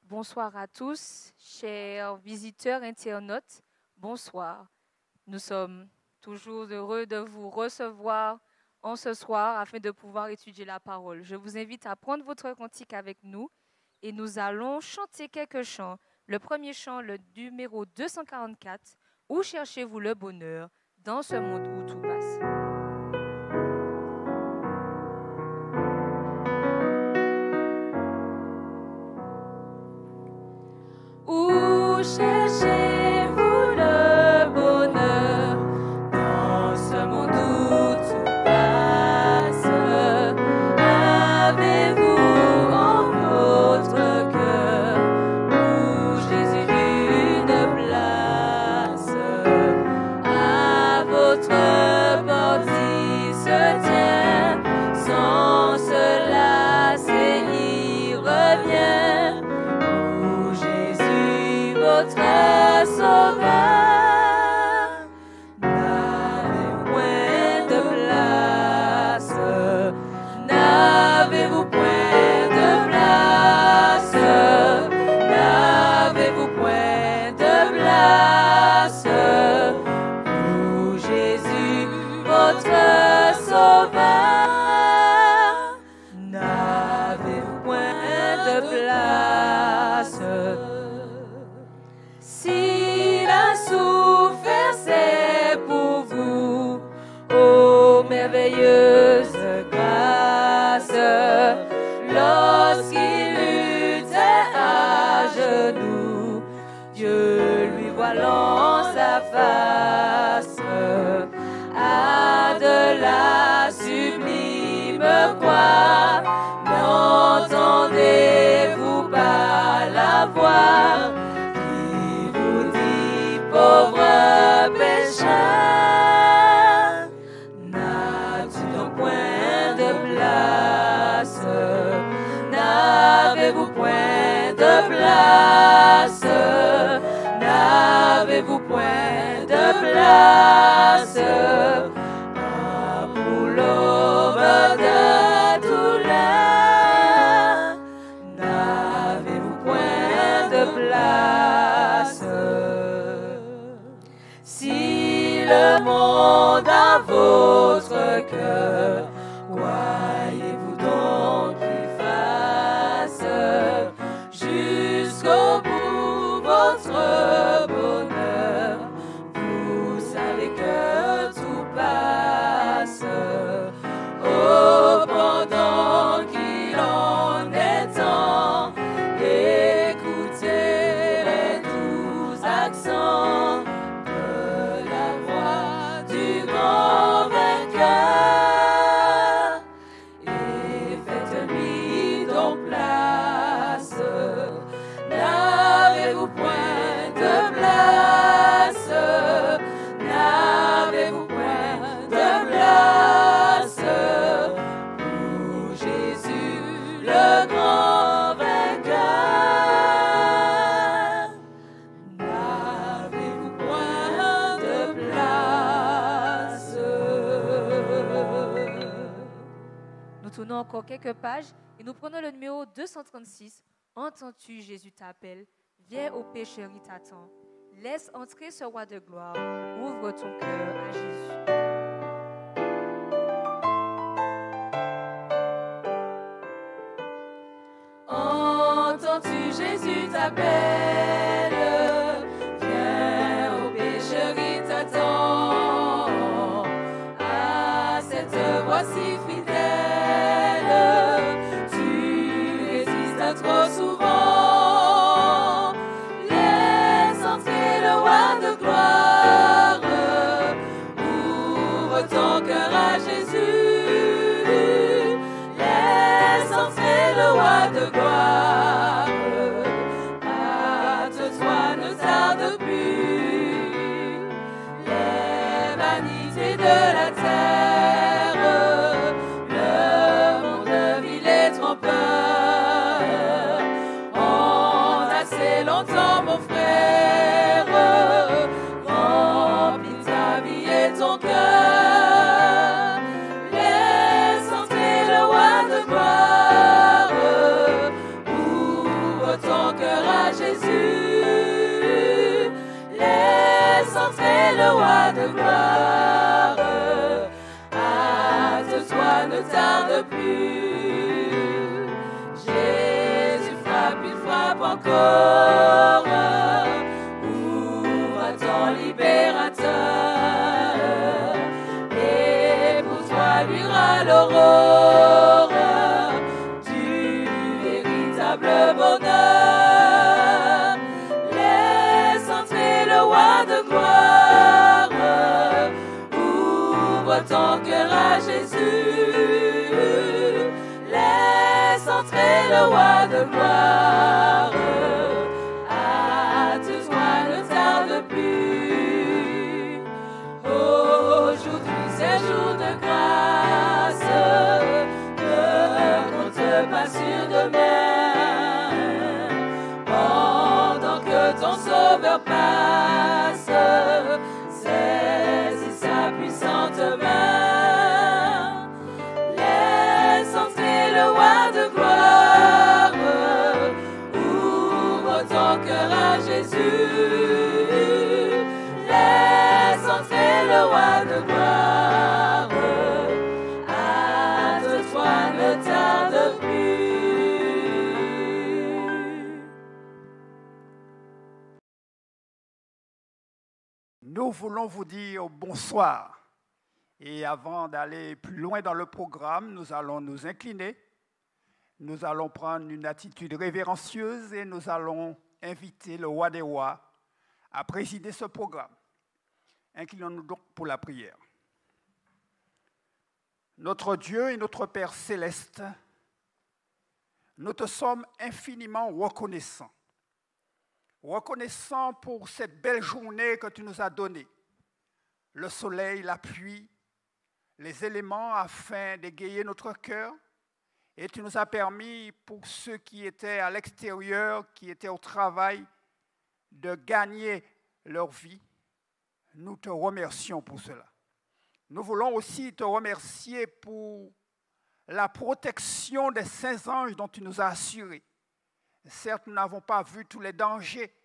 Bonsoir à tous, chers visiteurs internautes. Bonsoir. Nous sommes toujours heureux de vous recevoir en ce soir afin de pouvoir étudier la parole. Je vous invite à prendre votre cantique avec nous et nous allons chanter quelques chants. Le premier chant, le numéro 244, « Où cherchez-vous le bonheur dans ce monde où tout passe ?» Où cherchez-vous le bonheur dans ce monde où tout passe? Avez-vous en votre cœur où Jésus une place? À votre porte il se tient, sans se lasser il revient. Votre sauveur, n'avez-vous point de place? N'avez-vous point de place? N'avez-vous point de place? Ô Jésus, votre sauveur, n'avez-vous point de place? S'il a souffert, c'est pour vous, ô merveilleuse grâce. Lorsqu'il luttait à genoux, Dieu lui voilant sa face. À de la sublime croix, n'entendez-vous pas la voix? Pauvre pécheur, n'as-tu donc point de place? N'avez-vous point de place? N'avez-vous point de place? Ah, pour l'aube de douleur, n'avez-vous point de place? Si le monde a votre cœur, croyez-vous donc qu'il fasse jusqu'au bout votre bonheur? Vous savez que tout passe. Oh, pendant qu'il en est temps, écoutez les doux accents grand vainqueur, et faites-lui donc place. N'avez-vous point de place? N'avez-vous point de place? Pour Jésus, le grand vainqueur, n'avez-vous point de place? Nous tournons encore quelques pages et nous prenons le numéro 236. Entends-tu, Jésus t'appelle, viens au pécheur, il t'attend. Laisse entrer ce roi de gloire, ouvre ton cœur à Jésus. Entends-tu, Jésus t'appelle, viens au pécheur, il t'attend. À cette voix si fidèle, tu résistes trop souvent. Laisse entrer le roi de gloire, ouvre ton cœur à Jésus. Laisse entrer le roi de gloire, à te encore. Ouvre à ton libérateur. Et pour toi luira l'aurore du véritable bonheur. Laisse entrer le roi de gloire. Ouvre ton cœur à Jésus. Laisse entrer le roi de gloire. Hâte-toi, ne tarde plus. Aujourd'hui c'est jour de grâce. Ne compte pas sur demain. Pendant que ton sauveur passe, saisis sa puissante main. Laisse entrer le roi de gloire. Ouvre ton cœur à Jésus. Laisse entrer le roi de gloire. Hâte-toi, ne tarde plus. Nous voulons vous dire bonsoir. Et avant d'aller plus loin dans le programme, nous allons nous incliner. Nous allons prendre une attitude révérencieuse et nous allons inviter le roi des rois à présider ce programme. Inclinons-nous donc pour la prière. Notre Dieu et notre Père céleste, nous te sommes infiniment reconnaissants. Reconnaissants pour cette belle journée que tu nous as donnée. Le soleil, la pluie, les éléments afin d'égayer notre cœur. Et tu nous as permis, pour ceux qui étaient à l'extérieur, qui étaient au travail, de gagner leur vie. Nous te remercions pour cela. Nous voulons aussi te remercier pour la protection des saints anges dont tu nous as assurés. Certes, nous n'avons pas vu tous les dangers,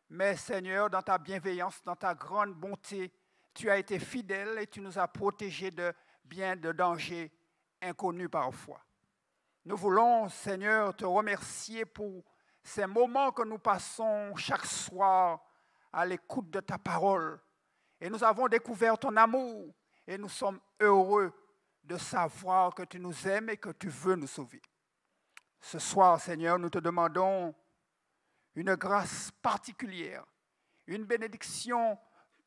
mais Seigneur, dans ta bienveillance, dans ta grande bonté, tu as été fidèle et tu nous as protégés de bien de dangers inconnus parfois. Nous voulons, Seigneur, te remercier pour ces moments que nous passons chaque soir à l'écoute de ta parole. Et nous avons découvert ton amour et nous sommes heureux de savoir que tu nous aimes et que tu veux nous sauver. Ce soir, Seigneur, nous te demandons une grâce particulière, une bénédiction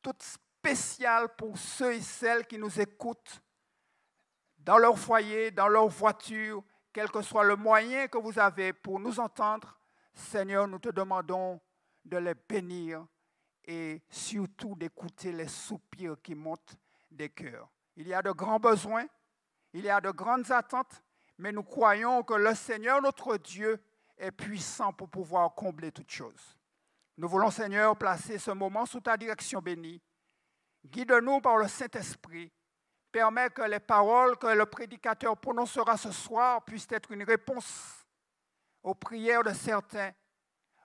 toute spéciale pour ceux et celles qui nous écoutent dans leur foyer, dans leur voiture, quel que soit le moyen que vous avez pour nous entendre. Seigneur, nous te demandons de les bénir et surtout d'écouter les soupirs qui montent des cœurs. Il y a de grands besoins, il y a de grandes attentes, mais nous croyons que le Seigneur, notre Dieu, est puissant pour pouvoir combler toutes choses. Nous voulons, Seigneur, placer ce moment sous ta direction bénie. Guide-nous par le Saint-Esprit. Permets que les paroles que le prédicateur prononcera ce soir puissent être une réponse aux prières de certains,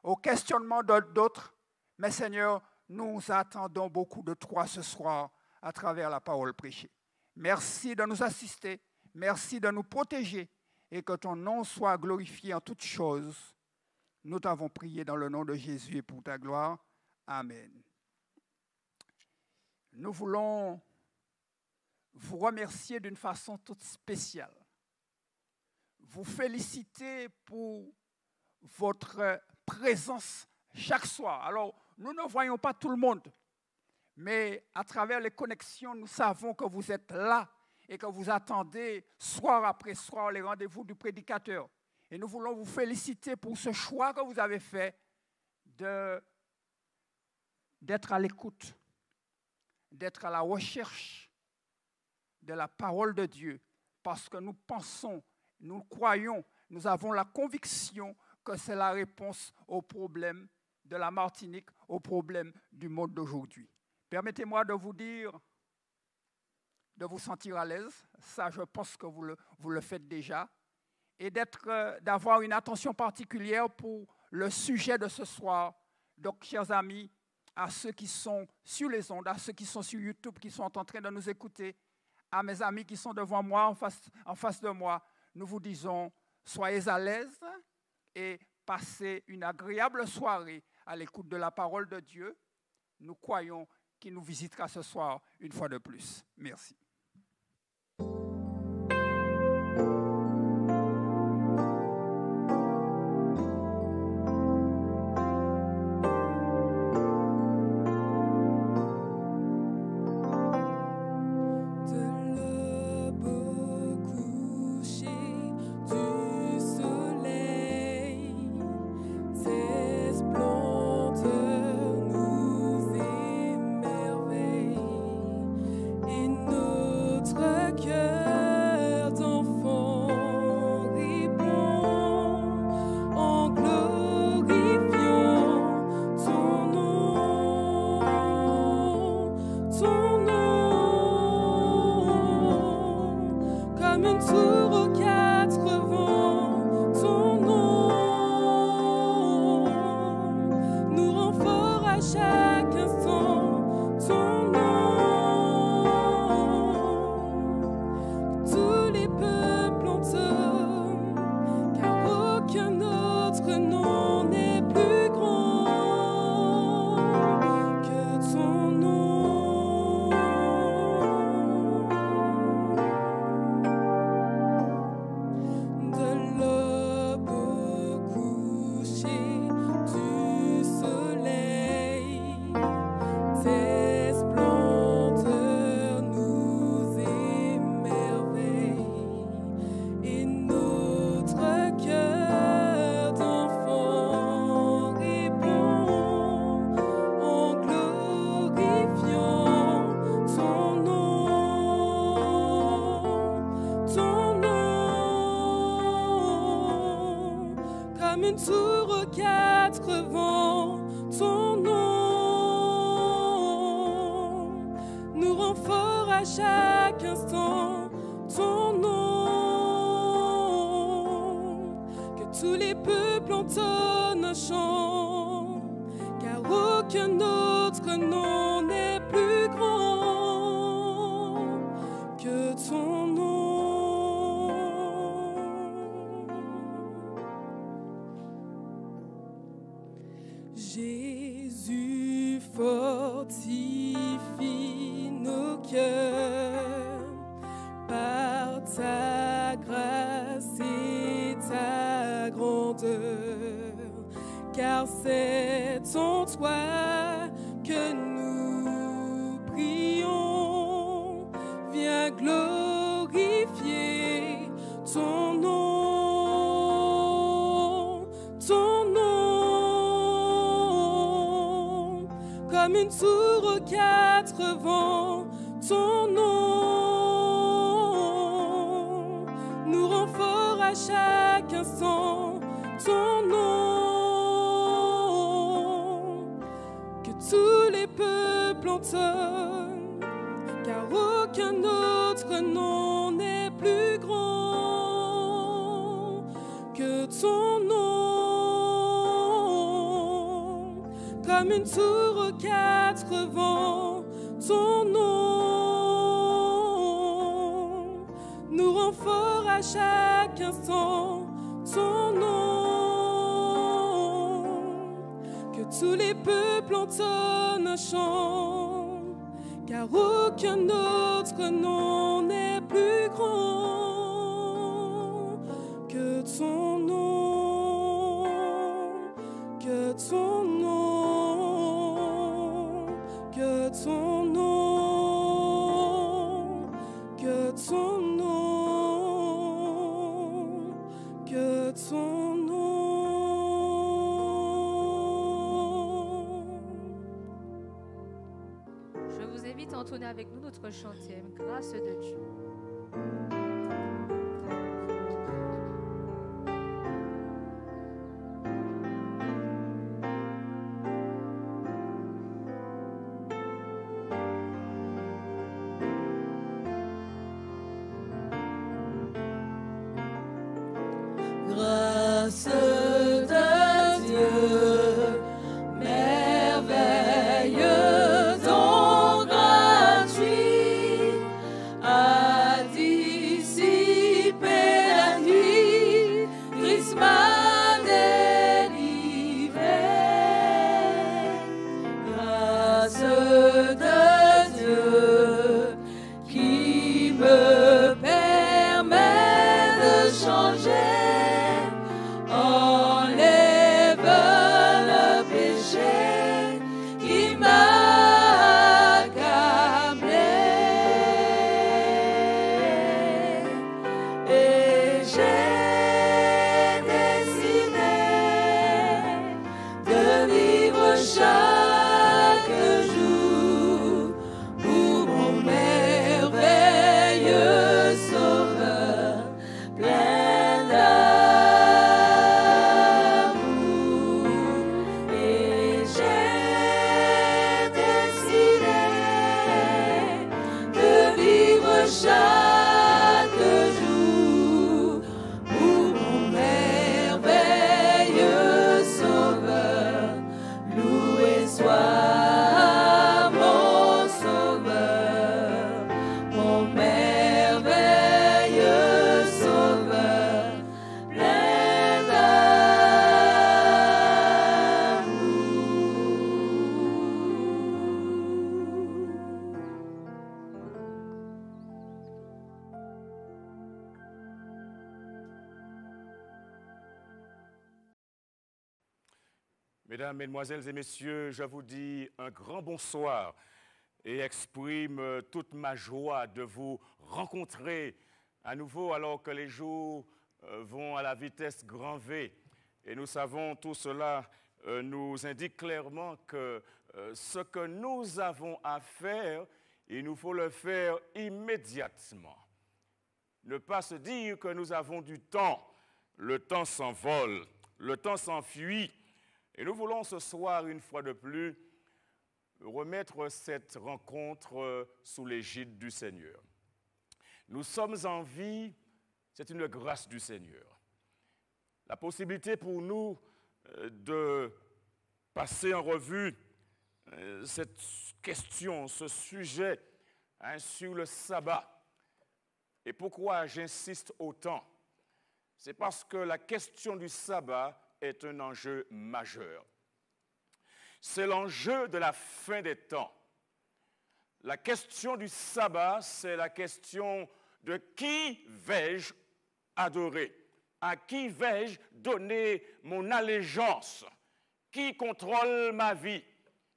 aux questionnements d'autres. Mais Seigneur, nous attendons beaucoup de toi ce soir à travers la parole prêchée. Merci de nous assister, merci de nous protéger et que ton nom soit glorifié en toutes choses. Nous t'avons prié dans le nom de Jésus et pour ta gloire. Amen. Nous voulons vous remercier d'une façon toute spéciale. Vous féliciter pour votre présence chaque soir. Alors, nous ne voyons pas tout le monde, mais à travers les connexions, nous savons que vous êtes là et que vous attendez soir après soir les rendez-vous du prédicateur. Et nous voulons vous féliciter pour ce choix que vous avez fait d'être à l'écoute, d'être à la recherche de la parole de Dieu, parce que nous pensons, nous croyons, nous avons la conviction que c'est la réponse aux problèmes de la Martinique, aux problèmes du monde d'aujourd'hui. Permettez-moi de vous dire, de vous sentir à l'aise, ça je pense que vous le faites déjà, et d'avoir une attention particulière pour le sujet de ce soir. Donc, chers amis, à ceux qui sont sur les ondes, à ceux qui sont sur YouTube, qui sont en train de nous écouter, à mes amis qui sont devant moi, en face de moi, nous vous disons, soyez à l'aise et passer une agréable soirée à l'écoute de la parole de Dieu. Nous croyons qu'il nous visitera ce soir une fois de plus. Merci. Jésus fortifie nos cœurs par ta grâce et ta grandeur, car c'est en toi que nous prions. Viens glorifier ton nom, ton nom, comme une tour aux quatre vents, ton nom nous rend fort à chaque instant, ton nom, que tous les peuples entonnent, car aucun autre nom n'est plus grand que ton nom, comme une tour aux quatre vents, ton nom nous rend fort à chaque instant, ton nom, que tous les peuples entonnent un chant, car aucun autre nom n'est plus grand que ton nom, que ton nom, que ton nom, que ton nom, que ton nom. Je vous invite à entonner avec nous notre chantème, Grâce de Dieu. Grâce de Dieu, merveilleux don gratuit, a dissipé la nuit, Christmas Mesdames, Mesdemoiselles et Messieurs, je vous dis un grand bonsoir et exprime toute ma joie de vous rencontrer à nouveau alors que les jours vont à la vitesse grand V. Et nous savons, tout cela nous indique clairement que ce que nous avons à faire, il nous faut le faire immédiatement. Ne pas se dire que nous avons du temps. Le temps s'envole, le temps s'enfuit. Et nous voulons ce soir, une fois de plus, remettre cette rencontre sous l'égide du Seigneur. Nous sommes en vie, c'est une grâce du Seigneur. La possibilité pour nous de passer en revue cette question, ce sujet sur le sabbat. Et pourquoi j'insiste autant? C'est parce que la question du sabbat est un enjeu majeur. C'est l'enjeu de la fin des temps. La question du sabbat, c'est la question de qui vais-je adorer? À qui vais-je donner mon allégeance? Qui contrôle ma vie?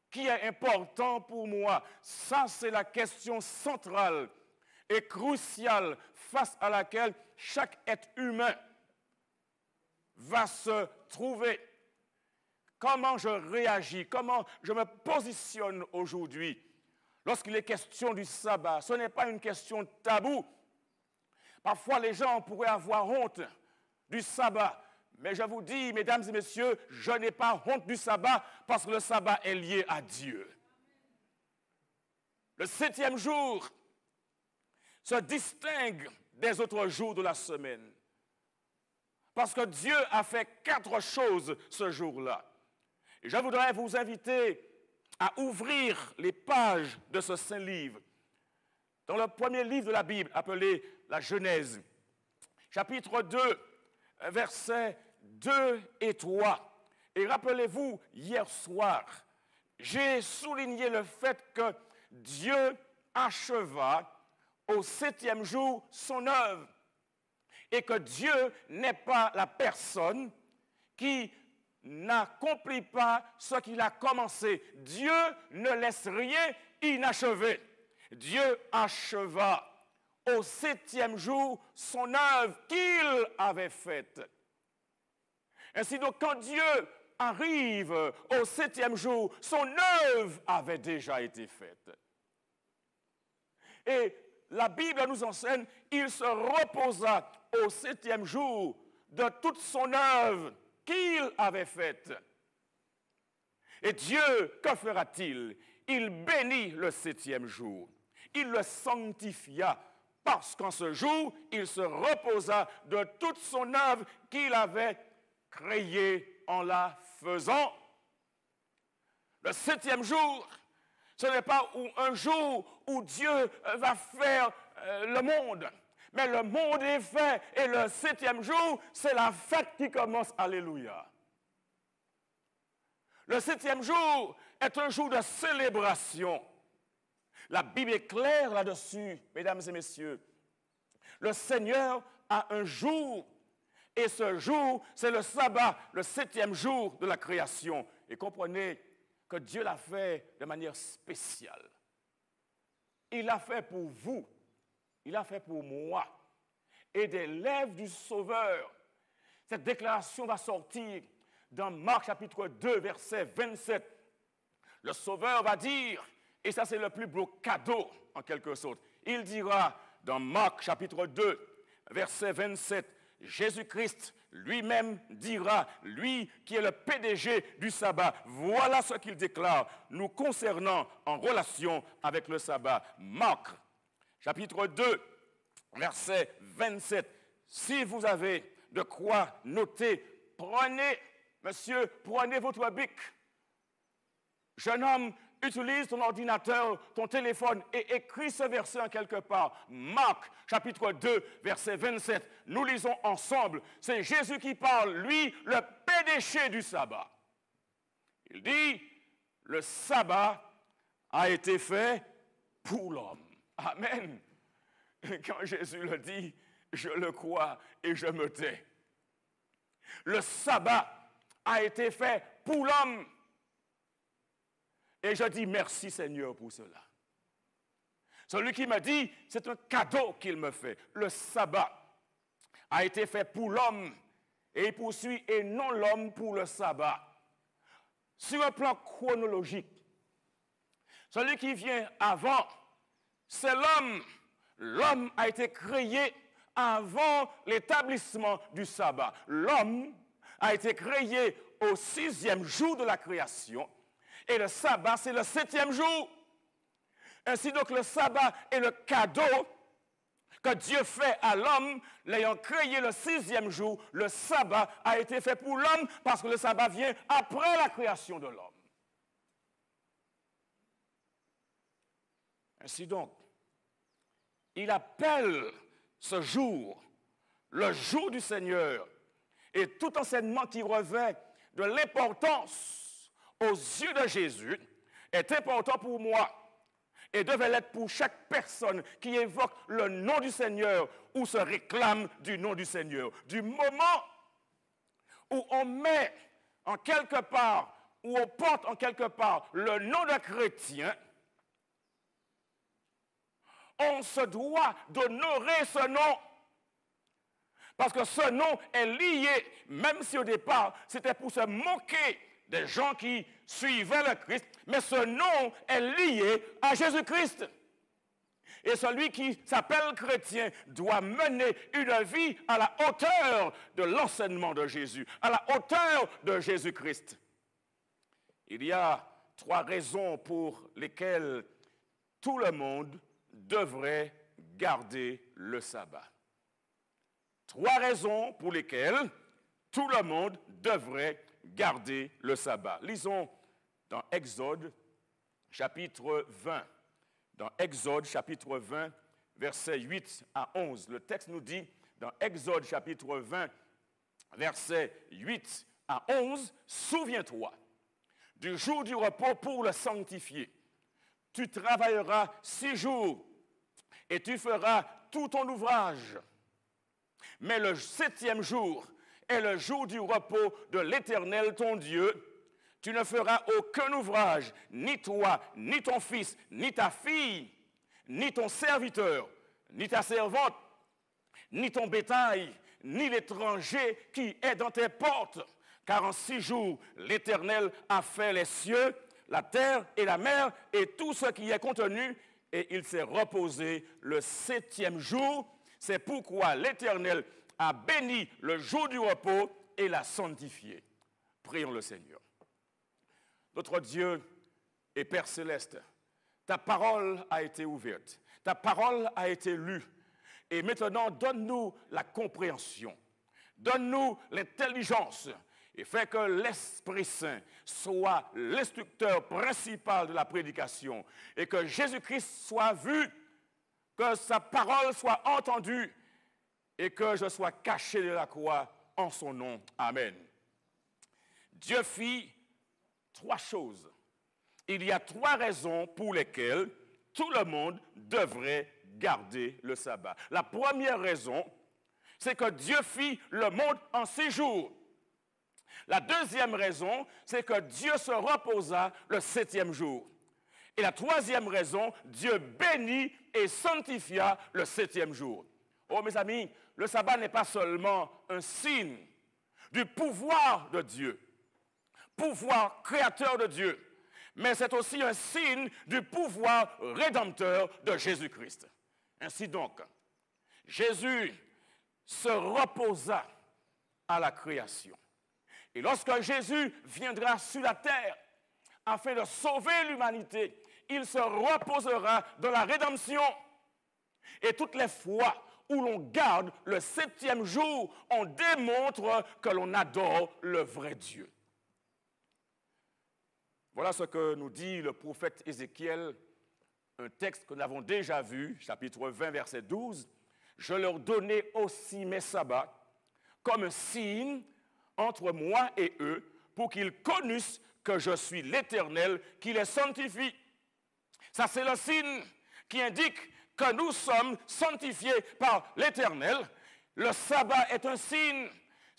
Qui est important pour moi? Ça, c'est la question centrale et cruciale face à laquelle chaque être humain va se trouver. Comment je réagis, comment je me positionne aujourd'hui lorsqu'il est question du sabbat. Ce n'est pas une question taboue. Parfois, les gens pourraient avoir honte du sabbat. Mais je vous dis, mesdames et messieurs, je n'ai pas honte du sabbat parce que le sabbat est lié à Dieu. Le 7e jour se distingue des autres jours de la semaine. Parce que Dieu a fait 4 choses ce jour-là. Et je voudrais vous inviter à ouvrir les pages de ce saint livre. Dans le premier livre de la Bible, appelé la Genèse, chapitre 2, versets 2 et 3. Et rappelez-vous, hier soir, j'ai souligné le fait que Dieu acheva au 7e jour son œuvre. Et que Dieu n'est pas la personne qui n'accomplit pas ce qu'il a commencé. Dieu ne laisse rien inachevé. Dieu acheva au 7e jour son œuvre qu'il avait faite. Ainsi donc, quand Dieu arrive au 7e jour, son œuvre avait déjà été faite. Et la Bible nous enseigne, il se reposa au 7e jour de toute son œuvre qu'il avait faite. Et Dieu, que fera-t-il? Il bénit le 7e jour. Il le sanctifia parce qu'en ce jour, il se reposa de toute son œuvre qu'il avait créée en la faisant. Le 7e jour, ce n'est pas un jour où Dieu va faire le monde. Mais le monde est fait et le 7e jour, c'est la fête qui commence. Alléluia. Le 7e jour est un jour de célébration. La Bible est claire là-dessus, mesdames et messieurs. Le Seigneur a un jour et ce jour, c'est le sabbat, le 7e jour de la création. Et comprenez que Dieu l'a fait de manière spéciale. Il l'a fait pour vous. Il l'a fait pour moi. Et des lèvres du Sauveur, cette déclaration va sortir dans Marc chapitre 2, verset 27. Le Sauveur va dire, et ça c'est le plus beau cadeau en quelque sorte, il dira dans Marc chapitre 2, verset 27, Jésus-Christ lui-même dira, lui qui est le PDG du sabbat, voilà ce qu'il déclare nous concernant en relation avec le sabbat. Marc chapitre 2, verset 27. Si vous avez de quoi noter, prenez, monsieur, prenez votre bic. Jeune homme, utilise ton ordinateur, ton téléphone et écris ce verset en quelque part. Marc, chapitre 2, verset 27. Nous lisons ensemble. C'est Jésus qui parle, lui, le PDG du sabbat. Il dit, le sabbat a été fait pour l'homme. Amen. Quand Jésus le dit, je le crois et je me tais. Le sabbat a été fait pour l'homme. Et je dis merci Seigneur pour cela. Celui qui me dit, c'est un cadeau qu'il me fait. Le sabbat a été fait pour l'homme et il poursuit et non l'homme pour le sabbat. Sur un plan chronologique, celui qui vient avant, c'est l'homme. L'homme a été créé avant l'établissement du sabbat. L'homme a été créé au 6e jour de la création et le sabbat, c'est le 7e jour. Ainsi donc, le sabbat est le cadeau que Dieu fait à l'homme, l'ayant créé le 6e jour. Le sabbat a été fait pour l'homme parce que le sabbat vient après la création de l'homme. Ainsi donc, il appelle ce jour le jour du Seigneur et tout enseignement qui revêt de l'importance aux yeux de Jésus est important pour moi et devait l'être pour chaque personne qui évoque le nom du Seigneur ou se réclame du nom du Seigneur. Du moment où on met en quelque part, où on porte en quelque part le nom de chrétien, on se doit d'honorer ce nom. Parce que ce nom est lié, même si au départ, c'était pour se moquer des gens qui suivaient le Christ, mais ce nom est lié à Jésus-Christ. Et celui qui s'appelle chrétien doit mener une vie à la hauteur de l'enseignement de Jésus, à la hauteur de Jésus-Christ. Il y a 3 raisons pour lesquelles tout le monde devrait garder le sabbat. 3 raisons pour lesquelles tout le monde devrait garder le sabbat. Lisons dans Exode, chapitre 20. Dans Exode, chapitre 20, versets 8 à 11. Le texte nous dit, dans Exode, chapitre 20, versets 8 à 11, « Souviens-toi du jour du repos pour le sanctifier. Tu travailleras 6 jours et tu feras tout ton ouvrage. Mais le 7e jour est le jour du repos de l'Éternel ton Dieu. Tu ne feras aucun ouvrage, ni toi, ni ton fils, ni ta fille, ni ton serviteur, ni ta servante, ni ton bétail, ni l'étranger qui est dans tes portes. Car en 6 jours, l'Éternel a fait les cieux, la terre et la mer et tout ce qui est contenu, et il s'est reposé le 7e jour. C'est pourquoi l'Éternel a béni le jour du repos et l'a sanctifié. » Prions le Seigneur. Notre Dieu et Père céleste, ta parole a été ouverte, ta parole a été lue. Et maintenant, donne-nous la compréhension, donne-nous l'intelligence et fais que l'Esprit Saint soit l'instructeur principal de la prédication et que Jésus-Christ soit vu, que sa parole soit entendue et que je sois caché de la croix en son nom. Amen. Dieu fit 3 choses. Il y a 3 raisons pour lesquelles tout le monde devrait garder le sabbat. La première raison, c'est que Dieu fit le monde en 6 jours. La deuxième raison, c'est que Dieu se reposa le 7e jour. Et la 3e raison, Dieu bénit et sanctifia le 7e jour. Oh mes amis, le sabbat n'est pas seulement un signe du pouvoir de Dieu, pouvoir créateur de Dieu, mais c'est aussi un signe du pouvoir rédempteur de Jésus-Christ. Ainsi donc, Jésus se reposa à la création. Et lorsque Jésus viendra sur la terre afin de sauver l'humanité, il se reposera dans la rédemption. Et toutes les fois où l'on garde le 7e jour, on démontre que l'on adore le vrai Dieu. Voilà ce que nous dit le prophète Ézéchiel, un texte que nous avons déjà vu, chapitre 20, verset 12. « Je leur donnai aussi mes sabbats comme un signe entre moi et eux, pour qu'ils connussent que je suis l'Éternel qui les sanctifie. » Ça, c'est le signe qui indique que nous sommes sanctifiés par l'Éternel. Le sabbat est un signe.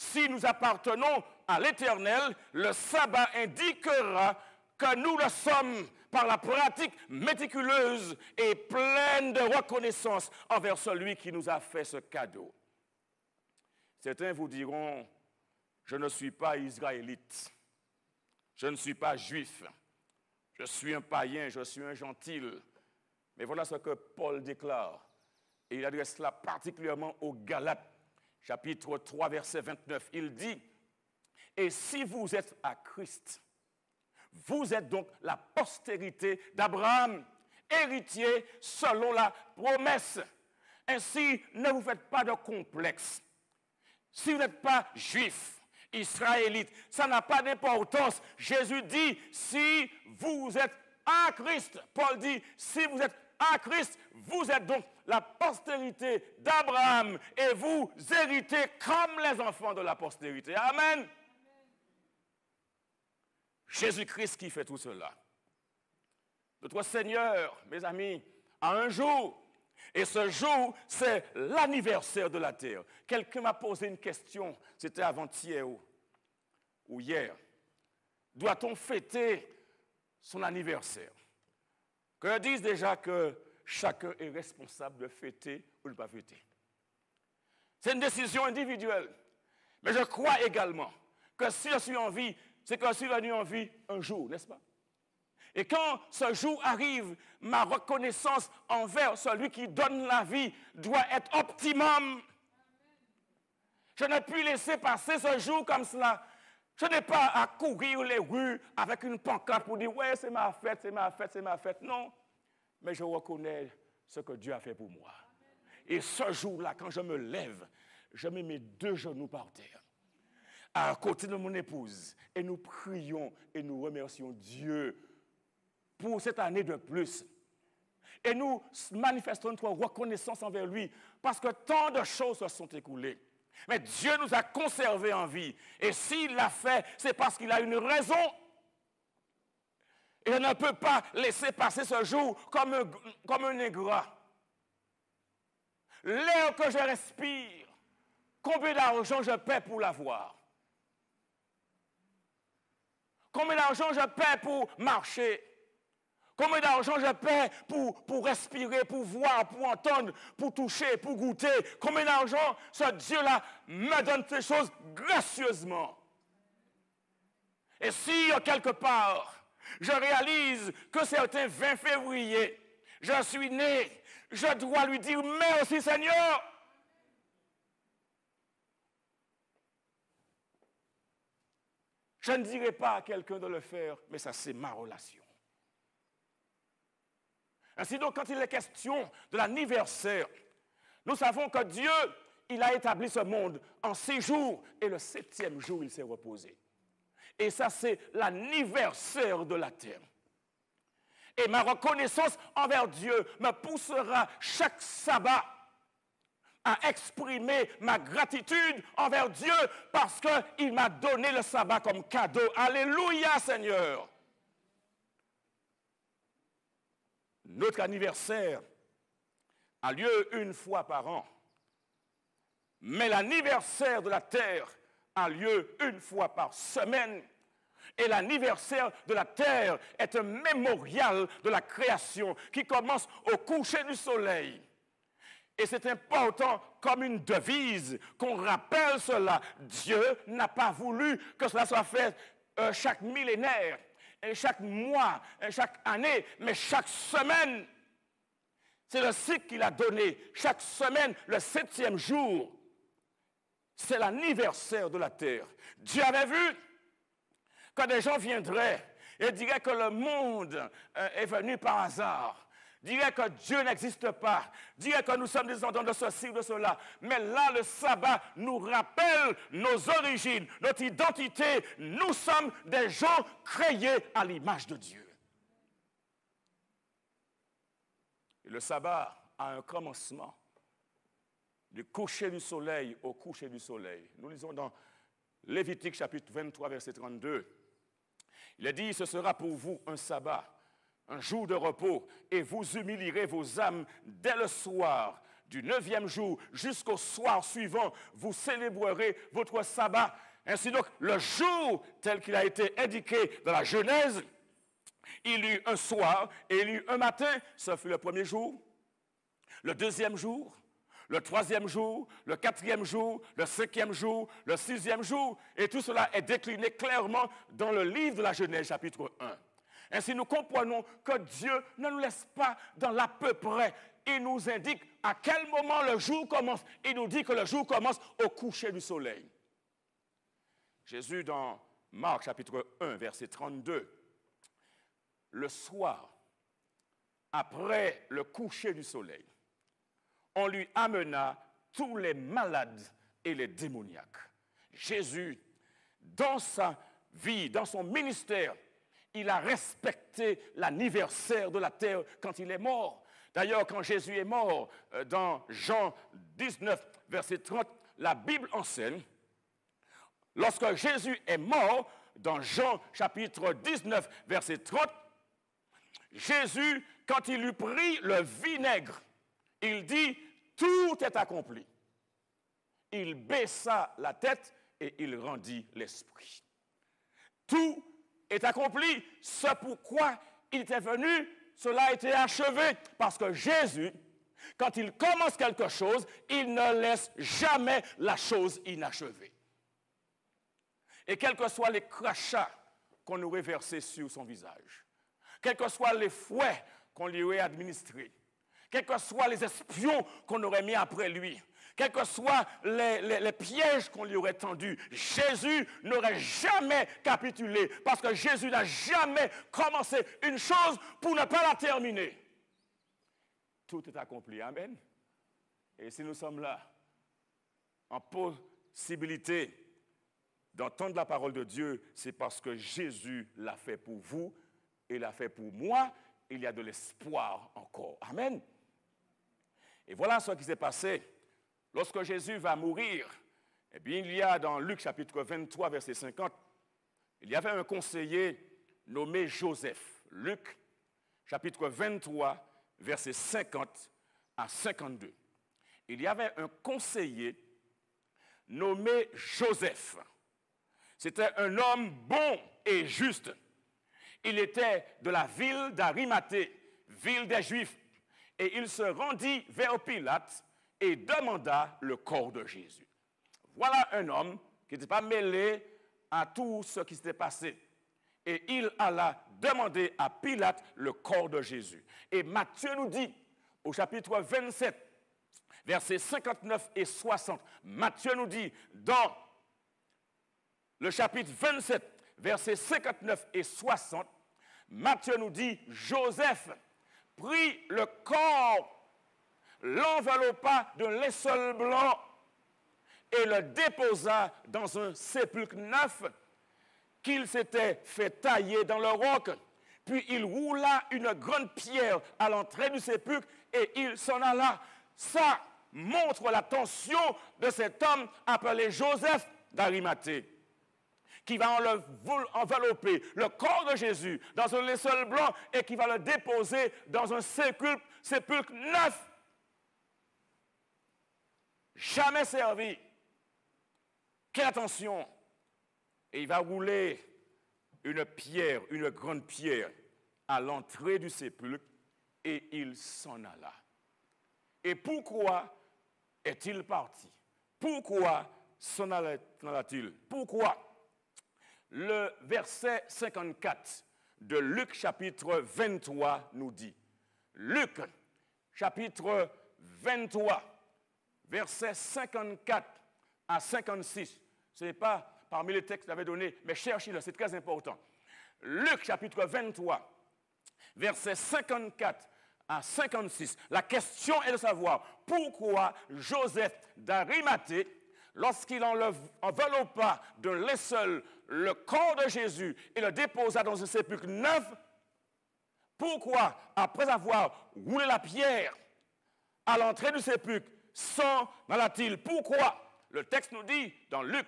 Si nous appartenons à l'Éternel, le sabbat indiquera que nous le sommes par la pratique méticuleuse et pleine de reconnaissance envers celui qui nous a fait ce cadeau. Certains vous diront, je ne suis pas israélite, je ne suis pas juif, je suis un païen, je suis un gentil. Mais voilà ce que Paul déclare. Et il adresse cela particulièrement aux Galates, chapitre 3, verset 29. Il dit, « Et si vous êtes à Christ, vous êtes donc la postérité d'Abraham, héritier selon la promesse. Ainsi, ne vous faites pas de complexe. Si vous n'êtes pas juif, israélite, ça n'a pas d'importance. Jésus dit, si vous êtes à Christ, Paul dit, si vous êtes à Christ, vous êtes donc la postérité d'Abraham et vous héritez comme les enfants de la postérité. Amen. Jésus-Christ qui fait tout cela. Notre Seigneur, mes amis, a un jour, et ce jour, c'est l'anniversaire de la terre. Quelqu'un m'a posé une question, c'était avant-hier ou hier. Doit-on fêter son anniversaire? Que je dise déjà que chacun est responsable de fêter ou de ne pas fêter. C'est une décision individuelle. Mais je crois également que si je suis en vie, c'est que je suis venu en vie un jour, n'est-ce pas? Et quand ce jour arrive, ma reconnaissance envers celui qui donne la vie doit être optimum. Je n'ai pu laisser passer ce jour comme cela. Je n'ai pas à courir les rues avec une pancarte pour dire « ouais, c'est ma fête, c'est ma fête, c'est ma fête ». Non, mais je reconnais ce que Dieu a fait pour moi. Et ce jour-là, quand je me lève, je mets mes deux genoux par terre, à côté de mon épouse, et nous prions et nous remercions Dieu pour cette année de plus. Et nous manifestons notre reconnaissance envers lui, parce que tant de choses se sont écoulées. Mais Dieu nous a conservés en vie. Et s'il l'a fait, c'est parce qu'il a une raison. Et je ne peux pas laisser passer ce jour comme un ingrat. L'air que je respire, combien d'argent je paie pour l'avoir? Combien d'argent je paie pour marcher? Combien d'argent je paie pour respirer, pour voir, pour entendre, pour toucher, pour goûter? Combien d'argent ce Dieu-là me donne ces choses gracieusement? Et si, quelque part, je réalise que c'est un 20 février, je suis né, je dois lui dire merci Seigneur. Je ne dirai pas à quelqu'un de le faire, mais ça c'est ma relation. Ainsi donc, quand il est question de l'anniversaire, nous savons que Dieu, il a établi ce monde en 6 jours et le 7e jour, il s'est reposé. Et ça, c'est l'anniversaire de la terre. Et ma reconnaissance envers Dieu me poussera chaque sabbat à exprimer ma gratitude envers Dieu parce qu'il m'a donné le sabbat comme cadeau. Alléluia, Seigneur! Notre anniversaire a lieu une fois par an, mais l'anniversaire de la terre a lieu une fois par semaine. Et l'anniversaire de la terre est un mémorial de la création qui commence au coucher du soleil. Et c'est important comme une devise qu'on rappelle cela. Dieu n'a pas voulu que cela soit fait chaque millénaire. Et chaque mois, chaque année, mais chaque semaine. C'est le cycle qu'il a donné. Chaque semaine, le 7e jour, c'est l'anniversaire de la terre. Dieu avait vu que des gens viendraient et diraient que le monde est venu par hasard. Dirait que Dieu n'existe pas, dirait que nous sommes des entendants de ceci ou de cela. Mais là, le sabbat nous rappelle nos origines, notre identité. Nous sommes des gens créés à l'image de Dieu. Et le sabbat a un commencement du coucher du soleil au coucher du soleil. Nous lisons dans Lévitique chapitre 23, verset 32. Il est dit, ce sera pour vous un sabbat, un jour de repos, et vous humilierez vos âmes dès le soir, du 9e jour jusqu'au soir suivant, vous célébrerez votre sabbat. Ainsi donc, le jour tel qu'il a été indiqué dans la Genèse, il y eut un soir et il y eut un matin, ça fut le premier jour, le deuxième jour, le troisième jour, le quatrième jour, le cinquième jour, le sixième jour, et tout cela est décliné clairement dans le livre de la Genèse, chapitre 1. Ainsi, nous comprenons que Dieu ne nous laisse pas dans l'à peu près. Il nous indique à quel moment le jour commence. Il nous dit que le jour commence au coucher du soleil. Jésus, dans Marc, chapitre 1, verset 32, le soir, après le coucher du soleil, on lui amena tous les malades et les démoniaques. Jésus, dans sa vie, dans son ministère, il a respecté l'anniversaire de la terre quand il est mort. D'ailleurs, quand Jésus est mort, dans Jean 19, verset 30, la Bible enseigne, lorsque Jésus est mort, dans Jean chapitre 19, verset 30, Jésus, quand il eut pris le vinaigre, il dit, tout est accompli. Il baissa la tête et il rendit l'esprit. Tout est accompli. C'est pourquoi il était venu, cela a été achevé. Parce que Jésus, quand il commence quelque chose, il ne laisse jamais la chose inachevée. Et quels que soient les crachats qu'on aurait versés sur son visage, quels que soient les fouets qu'on lui aurait administrés, quels que soient les espions qu'on aurait mis après lui, quels que soient les pièges qu'on lui aurait tendus, Jésus n'aurait jamais capitulé parce que Jésus n'a jamais commencé une chose pour ne pas la terminer. Tout est accompli. Amen. Et si nous sommes là, en possibilité d'entendre la parole de Dieu, c'est parce que Jésus l'a fait pour vous et l'a fait pour moi. Il y a de l'espoir encore. Amen. Et voilà ce qui s'est passé. Lorsque Jésus va mourir, eh bien, il y a dans Luc chapitre 23, verset 50, il y avait un conseiller nommé Joseph. Luc chapitre 23, verset 50 à 52. Il y avait un conseiller nommé Joseph. C'était un homme bon et juste. Il était de la ville d'Arimathée, ville des Juifs. Et il se rendit vers Pilate et demanda le corps de Jésus. Voilà un homme qui n'était pas mêlé à tout ce qui s'était passé. Et il alla demander à Pilate le corps de Jésus. Et Matthieu nous dit, au chapitre 27, versets 59 et 60, Matthieu nous dit, dans le chapitre 27, versets 59 et 60, Matthieu nous dit, Joseph prit le corps, l'enveloppa de linceul blanc et le déposa dans un sépulcre neuf qu'il s'était fait tailler dans le roc. Puis il roula une grande pierre à l'entrée du sépulcre et il s'en alla. Ça montre l'attention de cet homme appelé Joseph d'Arimathée, qui va envelopper le corps de Jésus dans un linceul blanc et qui va le déposer dans un sépulcre neuf. Jamais servi. Quelle attention! Et il va rouler une pierre, une grande pierre, à l'entrée du sépulcre et il s'en alla. Et pourquoi est-il parti? Pourquoi s'en alla-t-il? Pourquoi? Le verset 54 de Luc chapitre 23 nous dit, Luc chapitre 23, versets 54 à 56, ce n'est pas parmi les textes que j'avais donnés, mais cherchez-le, c'est très important. Luc chapitre 23, versets 54 à 56, la question est de savoir pourquoi Joseph d'Arimathée, lorsqu'il enveloppa de linceul le corps de Jésus et le déposa dans un sépulcre neuf, pourquoi, après avoir roulé la pierre à l'entrée du sépulcre, s'en alla-t-il? Pourquoi? Le texte nous dit, dans Luc,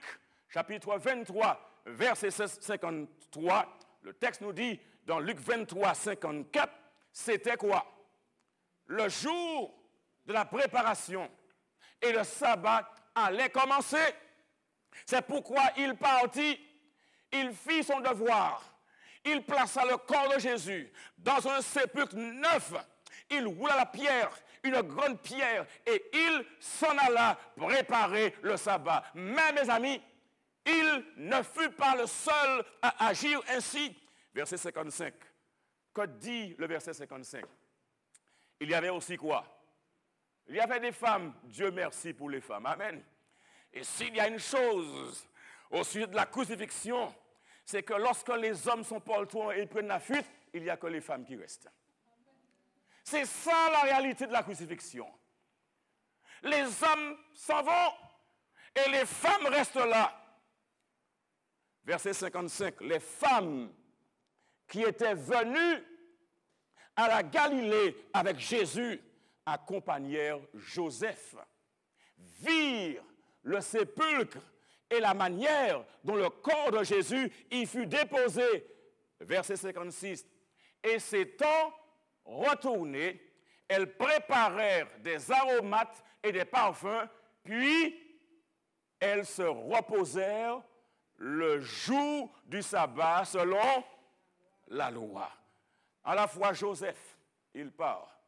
chapitre 23, verset 53, le texte nous dit, dans Luc 23, 54, c'était quoi? Le jour de la préparation. Et le sabbat allait commencer. C'est pourquoi il partit, il fit son devoir. Il plaça le corps de Jésus dans un sépulcre neuf. Il roula la pierre, une grande pierre, et il s'en alla préparer le sabbat. Mais mes amis, il ne fut pas le seul à agir ainsi. Verset 55. Que dit le verset 55? Il y avait aussi quoi? Il y avait des femmes. Dieu merci pour les femmes. Amen. Et s'il y a une chose au sujet de la crucifixion, c'est que lorsque les hommes sont pas autour et prennent la fuite, il n'y a que les femmes qui restent. C'est ça la réalité de la crucifixion. Les hommes s'en vont et les femmes restent là. Verset 55, les femmes qui étaient venues à la Galilée avec Jésus accompagnèrent Joseph, virent le sépulcre et la manière dont le corps de Jésus y fut déposé. Verset 56. Et s'étant retournées, elles préparèrent des aromates et des parfums, puis elles se reposèrent le jour du sabbat selon la loi. À la fois Joseph, il part,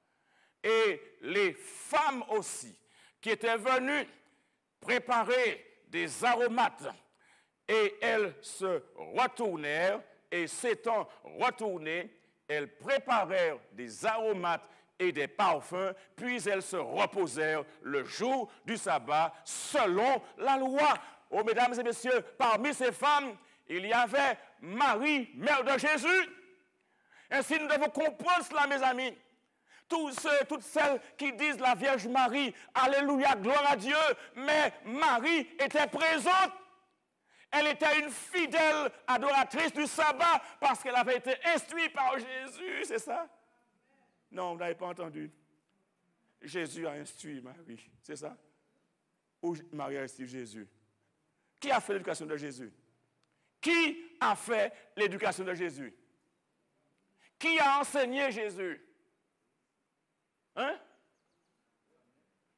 et les femmes aussi qui étaient venues préparer des aromates, et elles se retournèrent, et s'étant retournées, elles préparèrent des aromates et des parfums, puis elles se reposèrent le jour du sabbat selon la loi. Oh, mesdames et messieurs, parmi ces femmes, il y avait Marie, mère de Jésus. Ainsi, nous devons comprendre cela, mes amis. Tous ceux, toutes celles qui disent la Vierge Marie, alléluia, gloire à Dieu, mais Marie était présente. Elle était une fidèle adoratrice du sabbat parce qu'elle avait été instruite par Jésus, c'est ça? Non, vous n'avez pas entendu. Jésus a instruit Marie, c'est ça? Ou Marie a instruit Jésus? Qui a fait l'éducation de Jésus? Qui a fait l'éducation de Jésus? Qui a enseigné Jésus? Hein?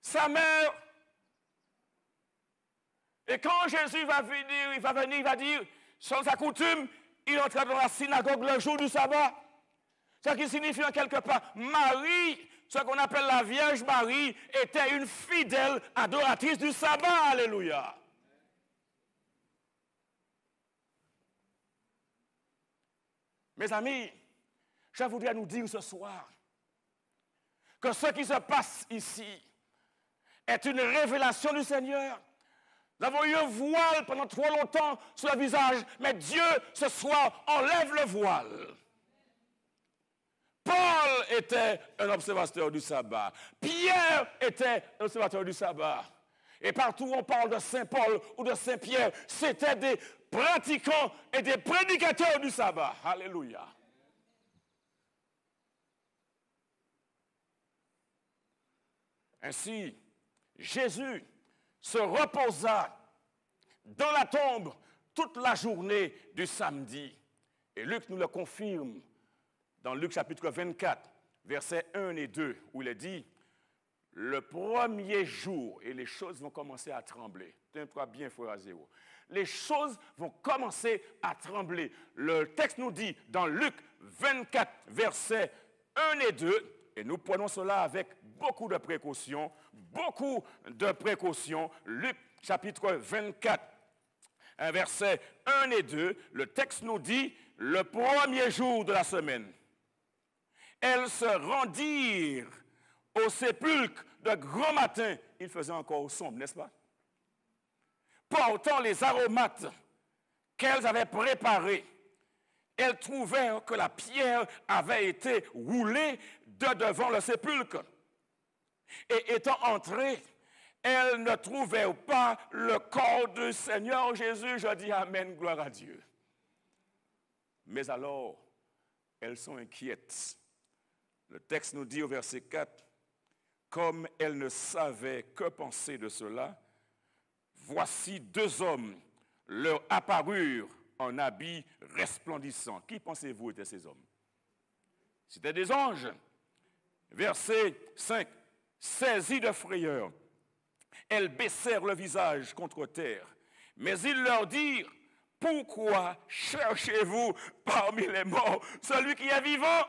Sa mère. Et quand Jésus va venir, il va dire, selon sa coutume, il entra dans la synagogue le jour du sabbat. Ce qui signifie en quelque part, Marie, ce qu'on appelle la Vierge Marie, était une fidèle adoratrice du sabbat. Alléluia. Mes amis, je voudrais nous dire ce soir que ce qui se passe ici est une révélation du Seigneur. Nous avons eu un voile pendant trop longtemps sur le visage, mais Dieu, ce soir, enlève le voile. Paul était un observateur du sabbat. Pierre était un observateur du sabbat. Et partout où on parle de Saint Paul ou de Saint Pierre, c'était des pratiquants et des prédicateurs du sabbat. Alléluia. Ainsi, Jésus se reposa dans la tombe toute la journée du samedi. Et Luc nous le confirme dans Luc chapitre 24, versets 1 et 2, où il est dit, le premier jour, et les choses vont commencer à trembler. Tiens-toi bien, frère à zéro. Les choses vont commencer à trembler. Le texte nous dit dans Luc 24, versets 1 et 2, et nous prenons cela avec beaucoup de précautions, Luc chapitre 24, versets 1 et 2, le texte nous dit, le premier jour de la semaine, elles se rendirent au sépulcre de grand matin. Il faisait encore sombre, n'est-ce pas? Portant les aromates qu'elles avaient préparés, elles trouvèrent que la pierre avait été roulée de devant le sépulcre. Et étant entrées, elles ne trouvèrent pas le corps du Seigneur Jésus. Je dis Amen, gloire à Dieu. Mais alors, elles sont inquiètes. Le texte nous dit au verset 4, comme elles ne savaient que penser de cela, voici deux hommes leur apparurent en habits resplendissants. Qui pensez-vous étaient ces hommes? C'étaient des anges. Verset 5. Saisies de frayeur, elles baissèrent le visage contre terre. Mais ils leur dirent, pourquoi cherchez-vous parmi les morts celui qui est vivant?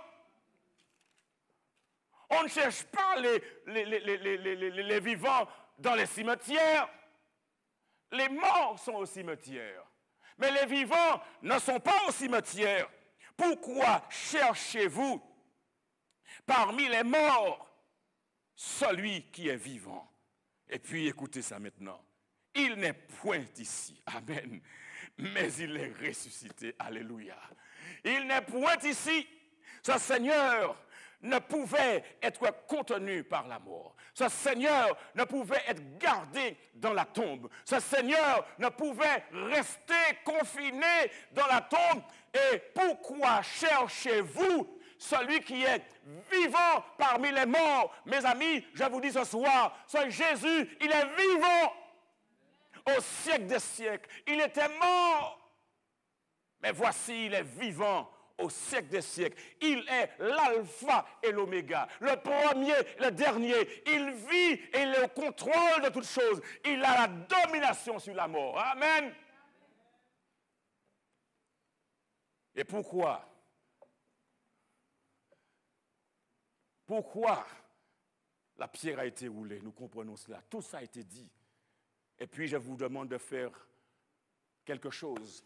On ne cherche pas les vivants dans les cimetières. Les morts sont au cimetière. Mais les vivants ne sont pas au cimetière. Pourquoi cherchez-vous parmi les morts celui qui est vivant? Et puis écoutez ça maintenant. Il n'est point ici. Amen. Mais il est ressuscité. Alléluia. Il n'est point ici. Ce Seigneur ne pouvait être contenu par la mort. Ce Seigneur ne pouvait être gardé dans la tombe. Ce Seigneur ne pouvait rester confiné dans la tombe. Et pourquoi cherchez-vous celui qui est vivant parmi les morts? Mes amis, je vous dis ce soir, ce Jésus, il est vivant au siècle des siècles. Il était mort. Mais voici, il est vivant au siècle des siècles. Il est l'alpha et l'oméga, le premier, le dernier. Il vit et il est au contrôle de toutes choses. Il a la domination sur la mort. Amen. Et pourquoi? Pourquoi la pierre a été roulée? Nous comprenons cela. Tout ça a été dit. Et puis je vous demande de faire quelque chose.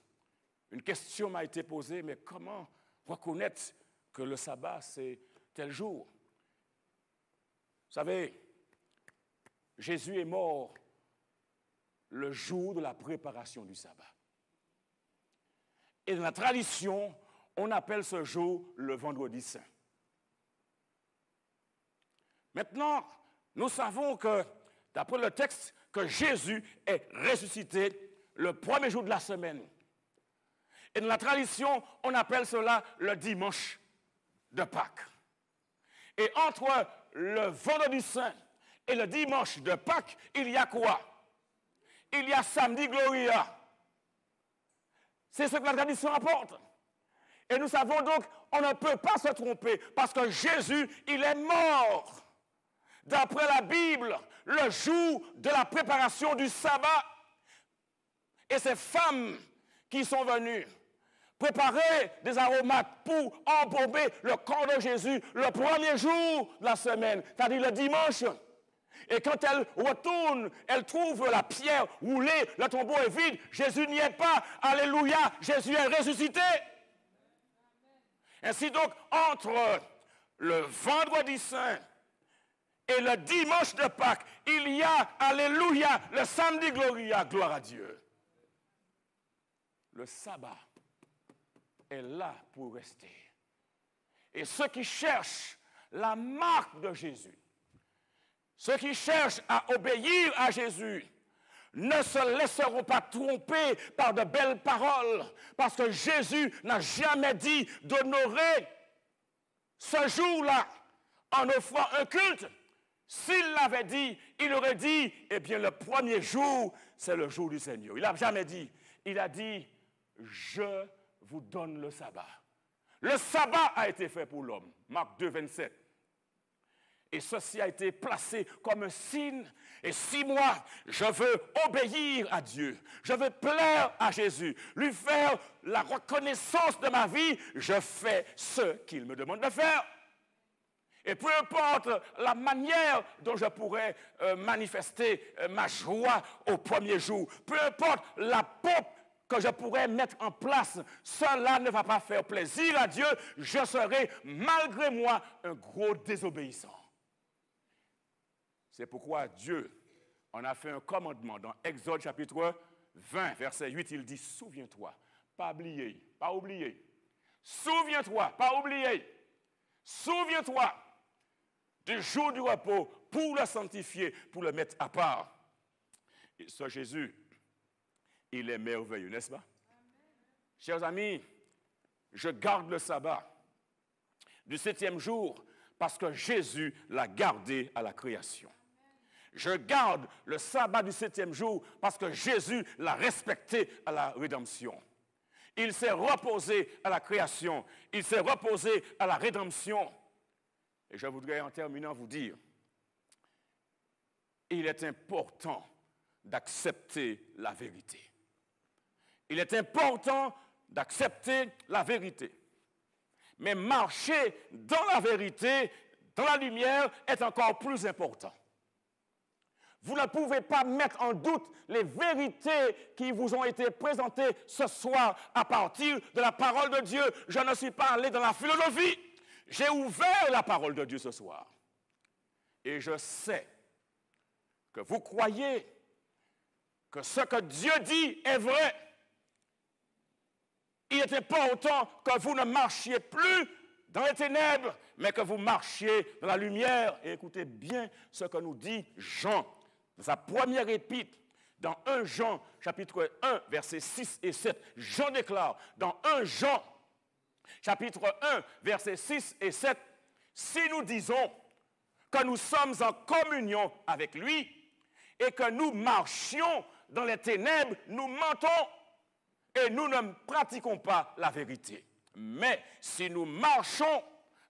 Une question m'a été posée, mais comment reconnaître que le sabbat, c'est tel jour? Vous savez, Jésus est mort le jour de la préparation du sabbat. Et dans la tradition, on appelle ce jour le vendredi saint. Maintenant, nous savons que, d'après le texte, que Jésus est ressuscité le premier jour de la semaine. Et dans la tradition, on appelle cela le dimanche de Pâques. Et entre le vendredi saint et le dimanche de Pâques, il y a quoi? Il y a samedi Gloria. C'est ce que la tradition apporte. Et nous savons donc, on ne peut pas se tromper parce que Jésus, il est mort. D'après la Bible, le jour de la préparation du sabbat. Et ces femmes qui sont venues préparer des aromates pour embaumer le corps de Jésus le premier jour de la semaine, c'est-à-dire le dimanche. Et quand elles retournent, elles trouvent la pierre roulée, le tombeau est vide, Jésus n'y est pas. Alléluia, Jésus est ressuscité. Ainsi donc, entre le vendredi saint et le dimanche de Pâques, il y a, alléluia, le samedi Gloria, gloire à Dieu. Le sabbat est là pour rester. Et ceux qui cherchent la marque de Jésus, ceux qui cherchent à obéir à Jésus, ne se laisseront pas tromper par de belles paroles, parce que Jésus n'a jamais dit d'honorer ce jour-là en offrant un culte. S'il l'avait dit, il aurait dit, eh bien, le premier jour, c'est le jour du Seigneur. Il n'a jamais dit. Il a dit, je vous donne le sabbat. Le sabbat a été fait pour l'homme. Marc 2, 27. Et ceci a été placé comme un signe. Et si moi, je veux obéir à Dieu, je veux plaire à Jésus, lui faire la reconnaissance de ma vie, je fais ce qu'il me demande de faire. Et peu importe la manière dont je pourrais manifester ma joie au premier jour, peu importe la pompe que je pourrais mettre en place, cela ne va pas faire plaisir à Dieu. Je serai, malgré moi, un gros désobéissant. C'est pourquoi Dieu en a fait un commandement dans Exode chapitre 20, verset 8. Il dit, souviens-toi, pas oublier, pas oublier. Souviens-toi, pas oublier. Souviens-toi du jour du repos pour le sanctifier, pour le mettre à part. Et ce Jésus, il est merveilleux, n'est-ce pas? Amen. Chers amis, je garde le sabbat du 7e jour parce que Jésus l'a gardé à la création. Je garde le sabbat du 7e jour parce que Jésus l'a respecté à la rédemption. Il s'est reposé à la création. Il s'est reposé à la rédemption. Et je voudrais en terminant vous dire il est important d'accepter la vérité. Il est important d'accepter la vérité. Mais marcher dans la vérité, dans la lumière, est encore plus important. Vous ne pouvez pas mettre en doute les vérités qui vous ont été présentées ce soir à partir de la parole de Dieu. Je ne suis pas allé dans la philosophie. J'ai ouvert la parole de Dieu ce soir. Et je sais que vous croyez que ce que Dieu dit est vrai. Il est important que vous ne marchiez plus dans les ténèbres, mais que vous marchiez dans la lumière. Et écoutez bien ce que nous dit Jean, dans sa première épître, dans 1 Jean, chapitre 1, versets 6 et 7. Jean déclare, dans 1 Jean, chapitre 1, versets 6 et 7, « Si nous disons que nous sommes en communion avec lui et que nous marchions dans les ténèbres, nous mentons et nous ne pratiquons pas la vérité. Mais si nous marchons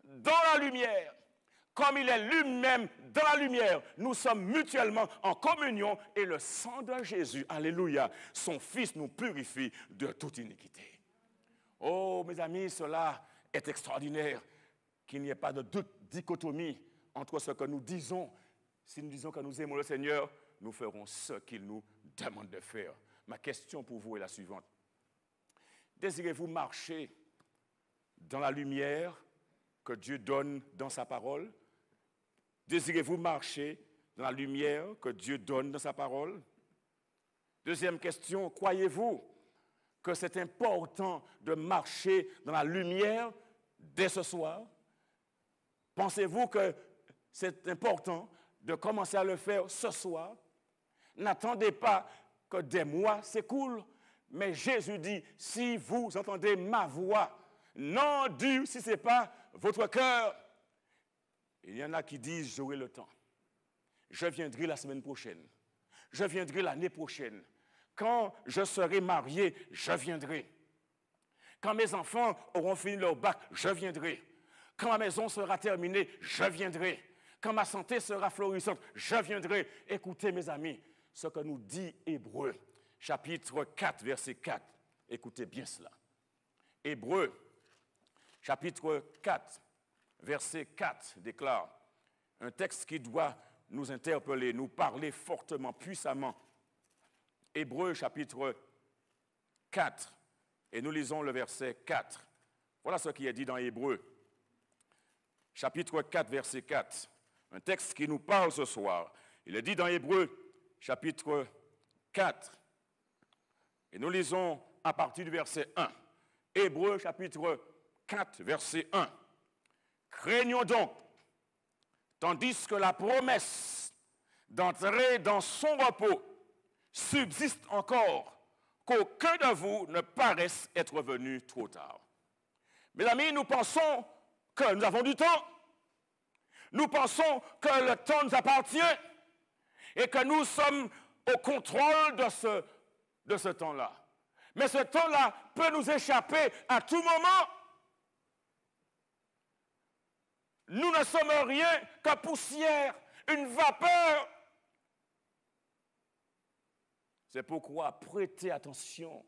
dans la lumière, comme il est lui-même dans la lumière, nous sommes mutuellement en communion et le sang de Jésus, alléluia, son Fils nous purifie de toute iniquité. » Oh, mes amis, cela est extraordinaire, qu'il n'y ait pas de dichotomie entre ce que nous disons. Si nous disons que nous aimons le Seigneur, nous ferons ce qu'il nous demande de faire. Ma question pour vous est la suivante. Désirez-vous marcher dans la lumière que Dieu donne dans sa parole? Désirez-vous marcher dans la lumière que Dieu donne dans sa parole? Deuxième question, croyez-vous que c'est important de marcher dans la lumière dès ce soir? Pensez-vous que c'est important de commencer à le faire ce soir? N'attendez pas que des mois s'écoulent, mais Jésus dit, si vous entendez ma voix, n'endurcissez si ce n'est pas votre cœur. Il y en a qui disent, j'aurai le temps. Je viendrai la semaine prochaine. Je viendrai l'année prochaine. Quand je serai marié, je viendrai. Quand mes enfants auront fini leur bac, je viendrai. Quand ma maison sera terminée, je viendrai. Quand ma santé sera florissante, je viendrai. Écoutez, mes amis, ce que nous dit Hébreux, chapitre 4, verset 4. Écoutez bien cela. Hébreux, chapitre 4, verset 4 déclare un texte qui doit nous interpeller, nous parler fortement, puissamment. Hébreux, chapitre 4, et nous lisons le verset 4. Voilà ce qui est dit dans Hébreux, chapitre 4, verset 4. Un texte qui nous parle ce soir. Il est dit dans Hébreux, chapitre 4, et nous lisons à partir du verset 1. Hébreux, chapitre 4, verset 1. Craignons donc, tandis que la promesse d'entrer dans son repos subsiste encore, qu'aucun de vous ne paraisse être venu trop tard. Mes amis, nous pensons que nous avons du temps. Nous pensons que le temps nous appartient et que nous sommes au contrôle de ce temps-là. Mais ce temps-là peut nous échapper à tout moment. Nous ne sommes rien que poussière, une vapeur. C'est pourquoi prêtez attention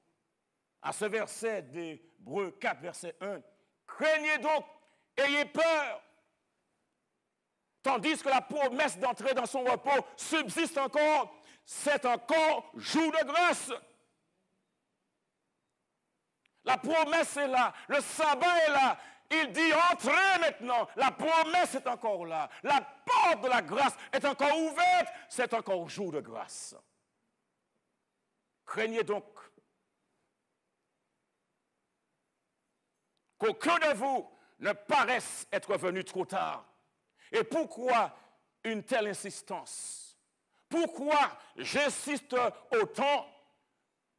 à ce verset d'Hébreux 4, verset 1. Craignez donc, ayez peur, tandis que la promesse d'entrer dans son repos subsiste encore. C'est encore jour de grâce. La promesse est là, le sabbat est là. Il dit, entrez maintenant. La promesse est encore là. La porte de la grâce est encore ouverte. C'est encore jour de grâce. Craignez donc qu'aucun de vous ne paraisse être venu trop tard. Et pourquoi une telle insistance? Pourquoi j'insiste autant?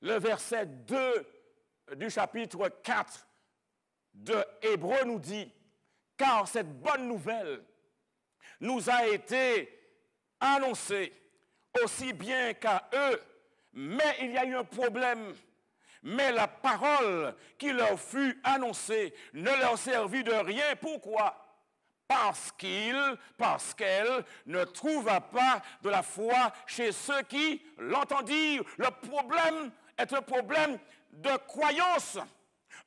Le verset 2 du chapitre 4 de Hébreux nous dit, car cette bonne nouvelle nous a été annoncée aussi bien qu'à eux, mais il y a eu un problème. Mais la parole qui leur fut annoncée ne leur servit de rien. Pourquoi? parce qu'elle ne trouva pas de la foi chez ceux qui l'entendirent. Le problème est un problème de croyance,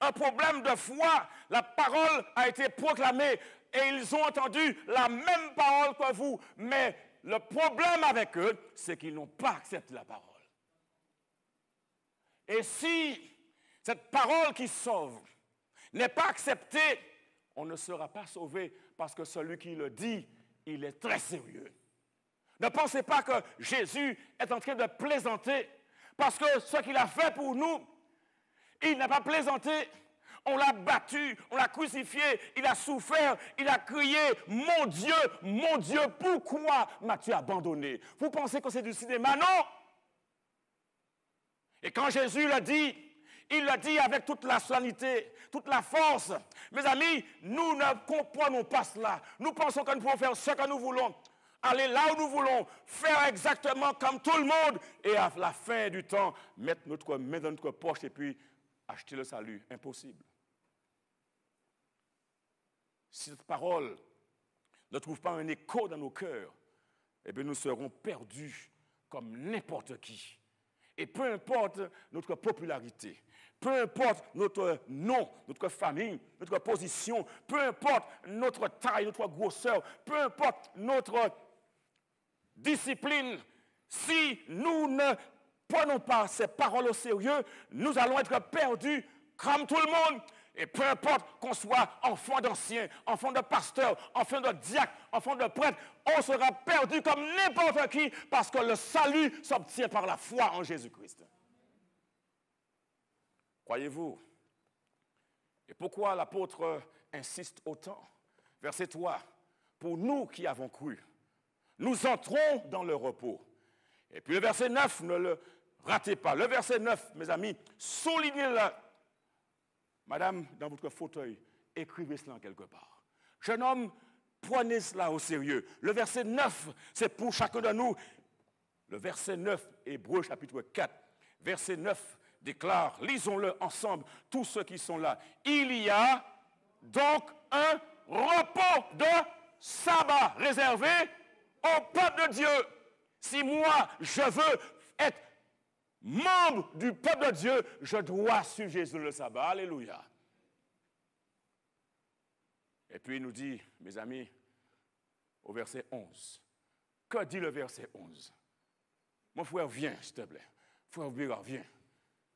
un problème de foi. La parole a été proclamée et ils ont entendu la même parole que vous. Mais le problème avec eux, c'est qu'ils n'ont pas accepté la parole. Et si cette parole qui sauve n'est pas acceptée, on ne sera pas sauvé parce que celui qui le dit, il est très sérieux. Ne pensez pas que Jésus est en train de plaisanter parce que ce qu'il a fait pour nous, il n'a pas plaisanté. On l'a battu, on l'a crucifié, il a souffert, il a crié « Mon Dieu, pourquoi m'as-tu abandonné ?» Vous pensez que c'est du cinéma? Non! Et quand Jésus l'a dit, il l'a dit avec toute la solennité, toute la force. Mes amis, nous ne comprenons pas cela. Nous pensons que nous pouvons faire ce que nous voulons, aller là où nous voulons, faire exactement comme tout le monde, et à la fin du temps, mettre notre main dans notre poche et puis acheter le salut. Impossible. Si cette parole ne trouve pas un écho dans nos cœurs, eh bien nous serons perdus comme n'importe qui. Et peu importe notre popularité, peu importe notre nom, notre famille, notre position, peu importe notre taille, notre grosseur, peu importe notre discipline, si nous ne prenons pas ces paroles au sérieux, nous allons être perdus comme tout le monde. Et peu importe qu'on soit enfant d'ancien, enfant de pasteur, enfant de diacre, enfant de prêtre, on sera perdu comme n'importe qui parce que le salut s'obtient par la foi en Jésus-Christ. Croyez-vous? Et pourquoi l'apôtre insiste autant? Verset 3. Pour nous qui avons cru, nous entrons dans le repos. Et puis le verset 9, ne le ratez pas. Le verset 9, mes amis, soulignez-le. Madame, dans votre fauteuil, écrivez cela quelque part. Jeune homme, prenez cela au sérieux. Le verset 9, c'est pour chacun de nous. Le verset 9, Hébreux chapitre 4, verset 9 déclare, lisons-le ensemble, tous ceux qui sont là. Il y a donc un repos de sabbat réservé au peuple de Dieu. Si moi, je veux être membre du peuple de Dieu, je dois suivre Jésus le sabbat. Alléluia. Et puis il nous dit, mes amis, au verset 11. Que dit le verset 11? Mon frère, viens, s'il te plaît. Frère Bérard, viens.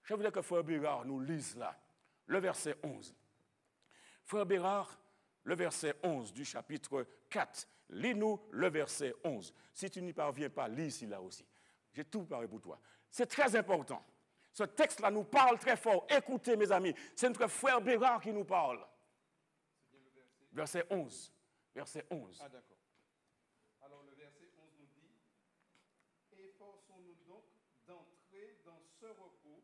Je voudrais que frère Bérard nous lise là. Le verset 11. Frère Bérard, le verset 11 du chapitre 4. Lis-nous le verset 11. Si tu n'y parviens pas, lis ici là aussi. J'ai tout préparé pour toi. C'est très important. Ce texte-là nous parle très fort. Écoutez, mes amis, c'est notre frère Bérard qui nous parle. C'est bien le verset 11. Verset 11. Ah, d'accord. Alors, le verset 11 nous dit « Efforçons-nous donc d'entrer dans ce repos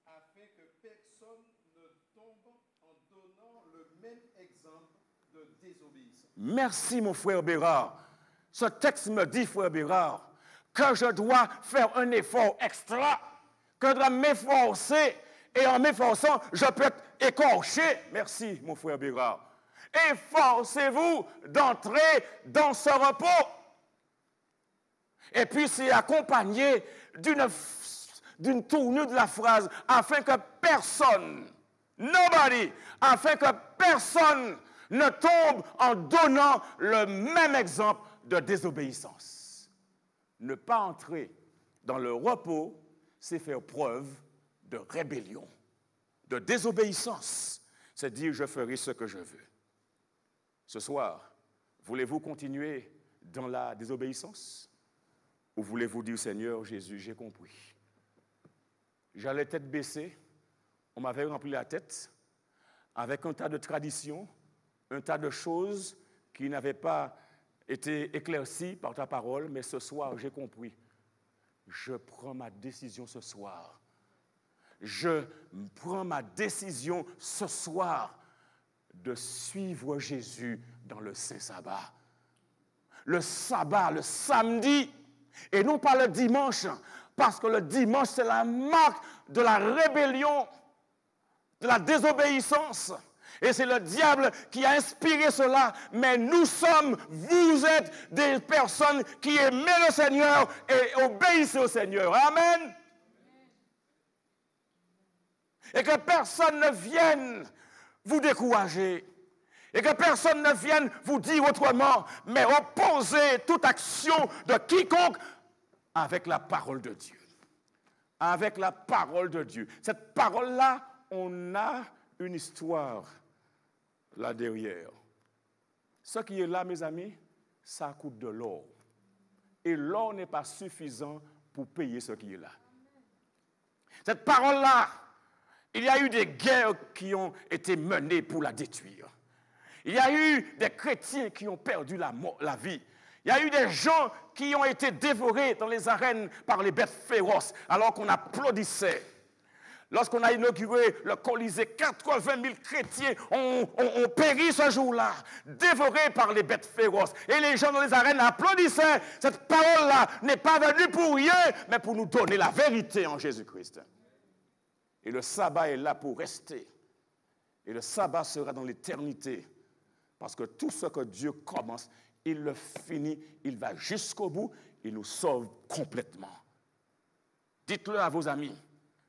afin que personne ne tombe en donnant le même exemple de désobéissance. » Merci, mon frère Bérard. Ce texte me dit, frère Bérard, que je dois faire un effort extra, que je dois m'efforcer, et en m'efforçant, je peux être écorché. Merci, mon frère Bérard. Efforcez-vous d'entrer dans ce repos. Et puis, c'est accompagné d'une tournure de la phrase, afin que personne, nobody, afin que personne ne tombe en donnant le même exemple de désobéissance. Ne pas entrer dans le repos, c'est faire preuve de rébellion, de désobéissance. C'est dire, je ferai ce que je veux. Ce soir, voulez-vous continuer dans la désobéissance? Ou voulez-vous dire, Seigneur Jésus, j'ai compris. J'allais tête baissée, on m'avait rempli la tête avec un tas de traditions, un tas de choses qui n'avaient pas été éclaircies par ta parole, mais ce soir, j'ai compris. Je prends ma décision ce soir. Je prends ma décision ce soir de suivre Jésus dans le Saint Sabbat. Le sabbat, le samedi, et non pas le dimanche, parce que le dimanche, c'est la marque de la rébellion, de la désobéissance. Et c'est le diable qui a inspiré cela. Mais vous êtes des personnes qui aiment le Seigneur et obéissent au Seigneur. Amen. Et que personne ne vienne vous décourager. Et que personne ne vienne vous dire autrement, mais opposer toute action de quiconque avec la parole de Dieu. Avec la parole de Dieu. Cette parole-là, on a une histoire là derrière. Ce qui est là, mes amis, ça coûte de l'or. Et l'or n'est pas suffisant pour payer ce qui est là. Cette parole-là, il y a eu des guerres qui ont été menées pour la détruire. Il y a eu des chrétiens qui ont perdu la vie. Il y a eu des gens qui ont été dévorés dans les arènes par les bêtes féroces alors qu'on applaudissait. Lorsqu'on a inauguré le Colisée, 80 000 chrétiens ont péri ce jour-là, dévorés par les bêtes féroces. Et les gens dans les arènes applaudissaient. Cette parole-là n'est pas venue pour rien, mais pour nous donner la vérité en Jésus-Christ. Et le sabbat est là pour rester. Et le sabbat sera dans l'éternité. Parce que tout ce que Dieu commence, il le finit, il va jusqu'au bout, il nous sauve complètement. Dites-le à vos amis,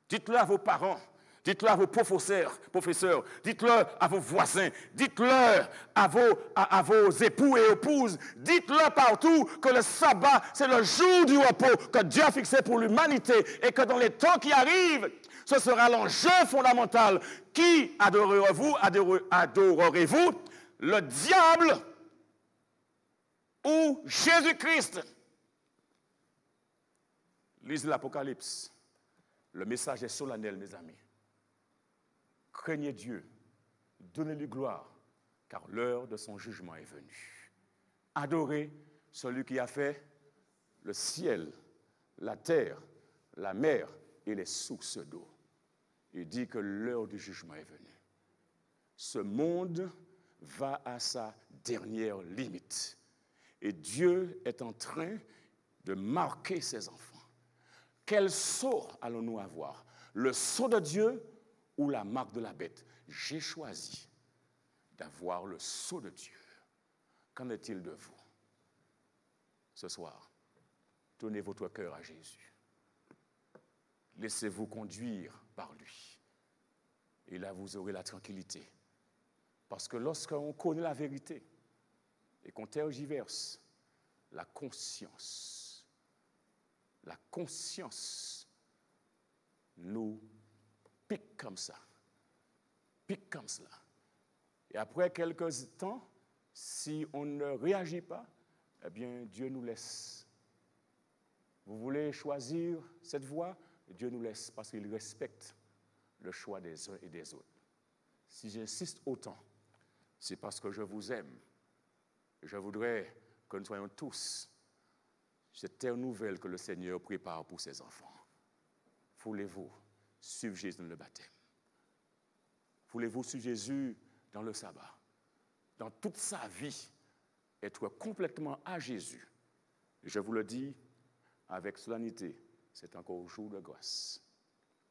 dites-le à vos parents, dites-le à vos professeurs, dites-le à vos voisins, dites-le à vos époux et épouses, dites-le partout que le sabbat, c'est le jour du repos que Dieu a fixé pour l'humanité et que dans les temps qui arrivent, ce sera l'enjeu fondamental. Qui adorerez-vous? Le diable ou Jésus-Christ? Lisez l'Apocalypse. Le message est solennel, mes amis. Craignez Dieu, donnez-lui gloire, car l'heure de son jugement est venue. Adorez celui qui a fait le ciel, la terre, la mer et les sources d'eau. Il dit que l'heure du jugement est venue. Ce monde va à sa dernière limite. Et Dieu est en train de marquer ses enfants. Quel sceau allons-nous avoir? Le sceau de Dieu ou la marque de la bête? J'ai choisi d'avoir le sceau de Dieu. Qu'en est-il de vous? Ce soir, donnez votre cœur à Jésus. Laissez-vous conduire par lui. Et là, vous aurez la tranquillité. Parce que lorsqu'on connaît la vérité et qu'on tergiverse, la conscience nous pique comme ça. Pique comme cela. Et après quelques temps, si on ne réagit pas, eh bien, Dieu nous laisse. Vous voulez choisir cette voie? Dieu nous laisse parce qu'il respecte le choix des uns et des autres. Si j'insiste autant, c'est parce que je vous aime. Je voudrais que nous soyons tous cette terre nouvelle que le Seigneur prépare pour ses enfants. Voulez-vous suivre Jésus dans le baptême? Voulez-vous suivre Jésus dans le sabbat? Dans toute sa vie, être complètement à Jésus. Je vous le dis avec solennité, c'est encore jour de grâce.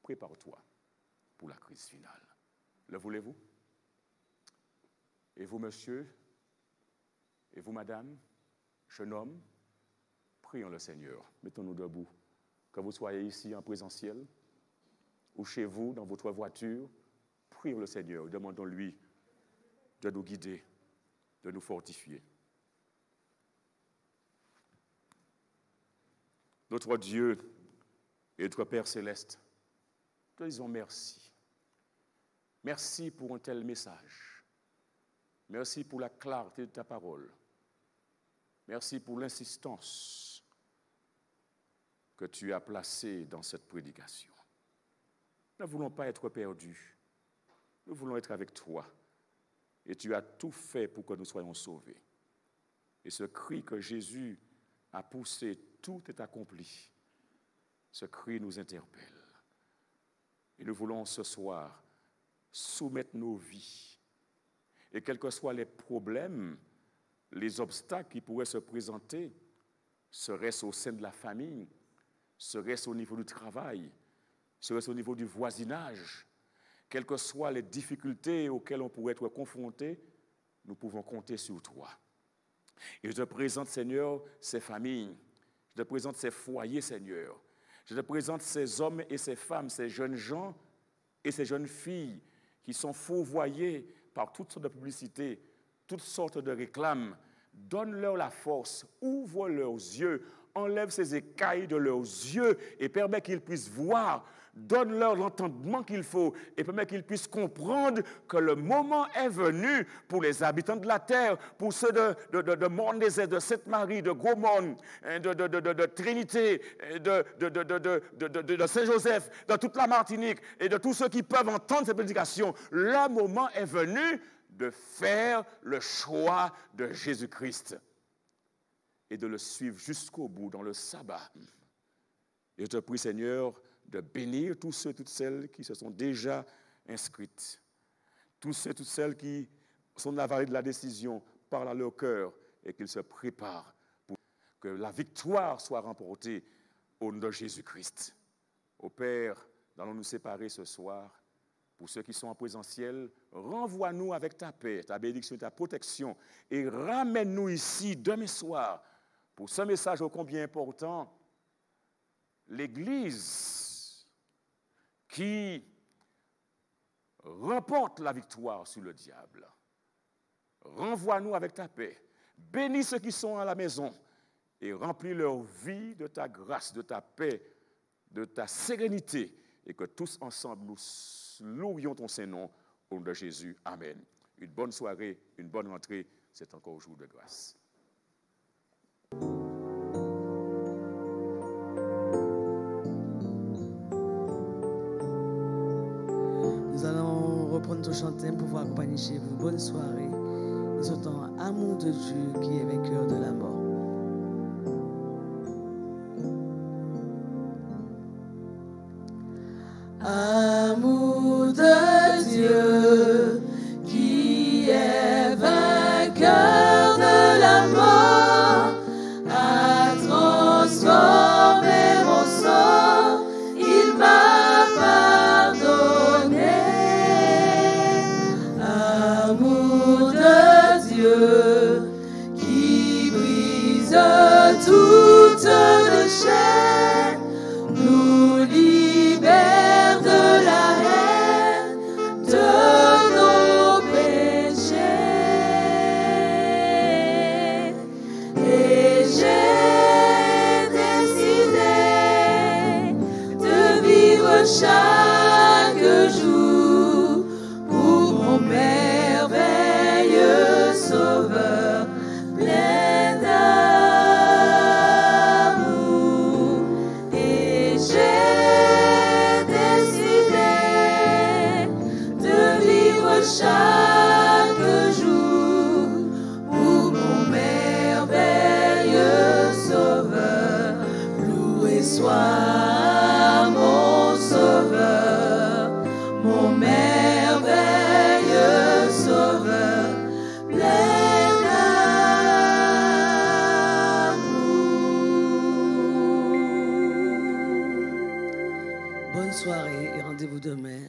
Prépare-toi pour la crise finale. Le voulez-vous? Et vous, monsieur, et vous, madame, jeune homme, prions le Seigneur. Mettons-nous debout. Que vous soyez ici en présentiel ou chez vous, dans votre voiture, prions le Seigneur. Demandons-lui de nous guider, de nous fortifier. Notre Dieu et notre Père céleste, te disons merci. Merci pour un tel message. Merci pour la clarté de ta parole. Merci pour l'insistance que tu as placée dans cette prédication. Nous ne voulons pas être perdus. Nous voulons être avec toi. Et tu as tout fait pour que nous soyons sauvés. Et ce cri que Jésus a poussé, tout est accompli. Ce cri nous interpelle. Et nous voulons ce soir soumettre nos vies. Et quels que soient les problèmes, les obstacles qui pourraient se présenter, serait-ce au sein de la famille, serait-ce au niveau du travail, serait-ce au niveau du voisinage, Quelles que soient les difficultés auxquelles on pourrait être confronté, nous pouvons compter sur toi. Et je te présente, Seigneur, ces familles. Je te présente ces foyers, Seigneur. Je te présente ces hommes et ces femmes, ces jeunes gens et ces jeunes filles qui sont fourvoyés par toutes sortes de publicités, toutes sortes de réclames. Donne-leur la force, ouvre leurs yeux, enlève ces écailles de leurs yeux et permets qu'ils puissent voir. Donne-leur l'entendement qu'il faut et permets qu'ils puissent comprendre que le moment est venu pour les habitants de la terre, pour ceux de Mont-Désert, de Sainte-Marie, de Gaumont, de Trinité, de Saint-Joseph, de toute la Martinique et de tous ceux qui peuvent entendre cette prédication. Le moment est venu de faire le choix de Jésus-Christ et de le suivre jusqu'au bout dans le sabbat. Et je te prie, Seigneur, de bénir tous ceux et toutes celles qui se sont déjà inscrites. Tous ceux et toutes celles qui sont dans la vallée de la décision, parlent à leur cœur et qu'ils se préparent pour que la victoire soit remportée au nom de Jésus-Christ. Ô Père, nous allons nous séparer ce soir. Pour ceux qui sont en présentiel, renvoie-nous avec ta paix, ta bénédiction, ta protection et ramène-nous ici demain soir pour ce message ô combien important. L'Église qui remporte la victoire sur le diable. Renvoie-nous avec ta paix. Bénis ceux qui sont à la maison et remplis leur vie de ta grâce, de ta paix, de ta sérénité et que tous ensemble nous louions ton Saint-Nom au nom de Jésus. Amen. Une bonne soirée, une bonne rentrée. C'est encore jour de grâce. Nous allons reprendre ton chantin pour vous accompagner chez vous. Bonne soirée. Nous entendons amour de Dieu qui est vainqueur de la mort. Amour de Dieu qui est vainqueur de la mort a transformé mon sang, il m'a pardonné. Amour de Dieu qui brise toute les chaînes, nous libère de la haine, de nos péchés. Et j'ai décidé de vivre chaque jour pour mon merveilleux Sauveur, plein d'amour. Et j'ai décidé de vivre chaque jour pour mon merveilleux Sauveur. Loué soit mon Sauveur, mon merveilleux Sauveur, plein d'amour. Bonne soirée et rendez-vous demain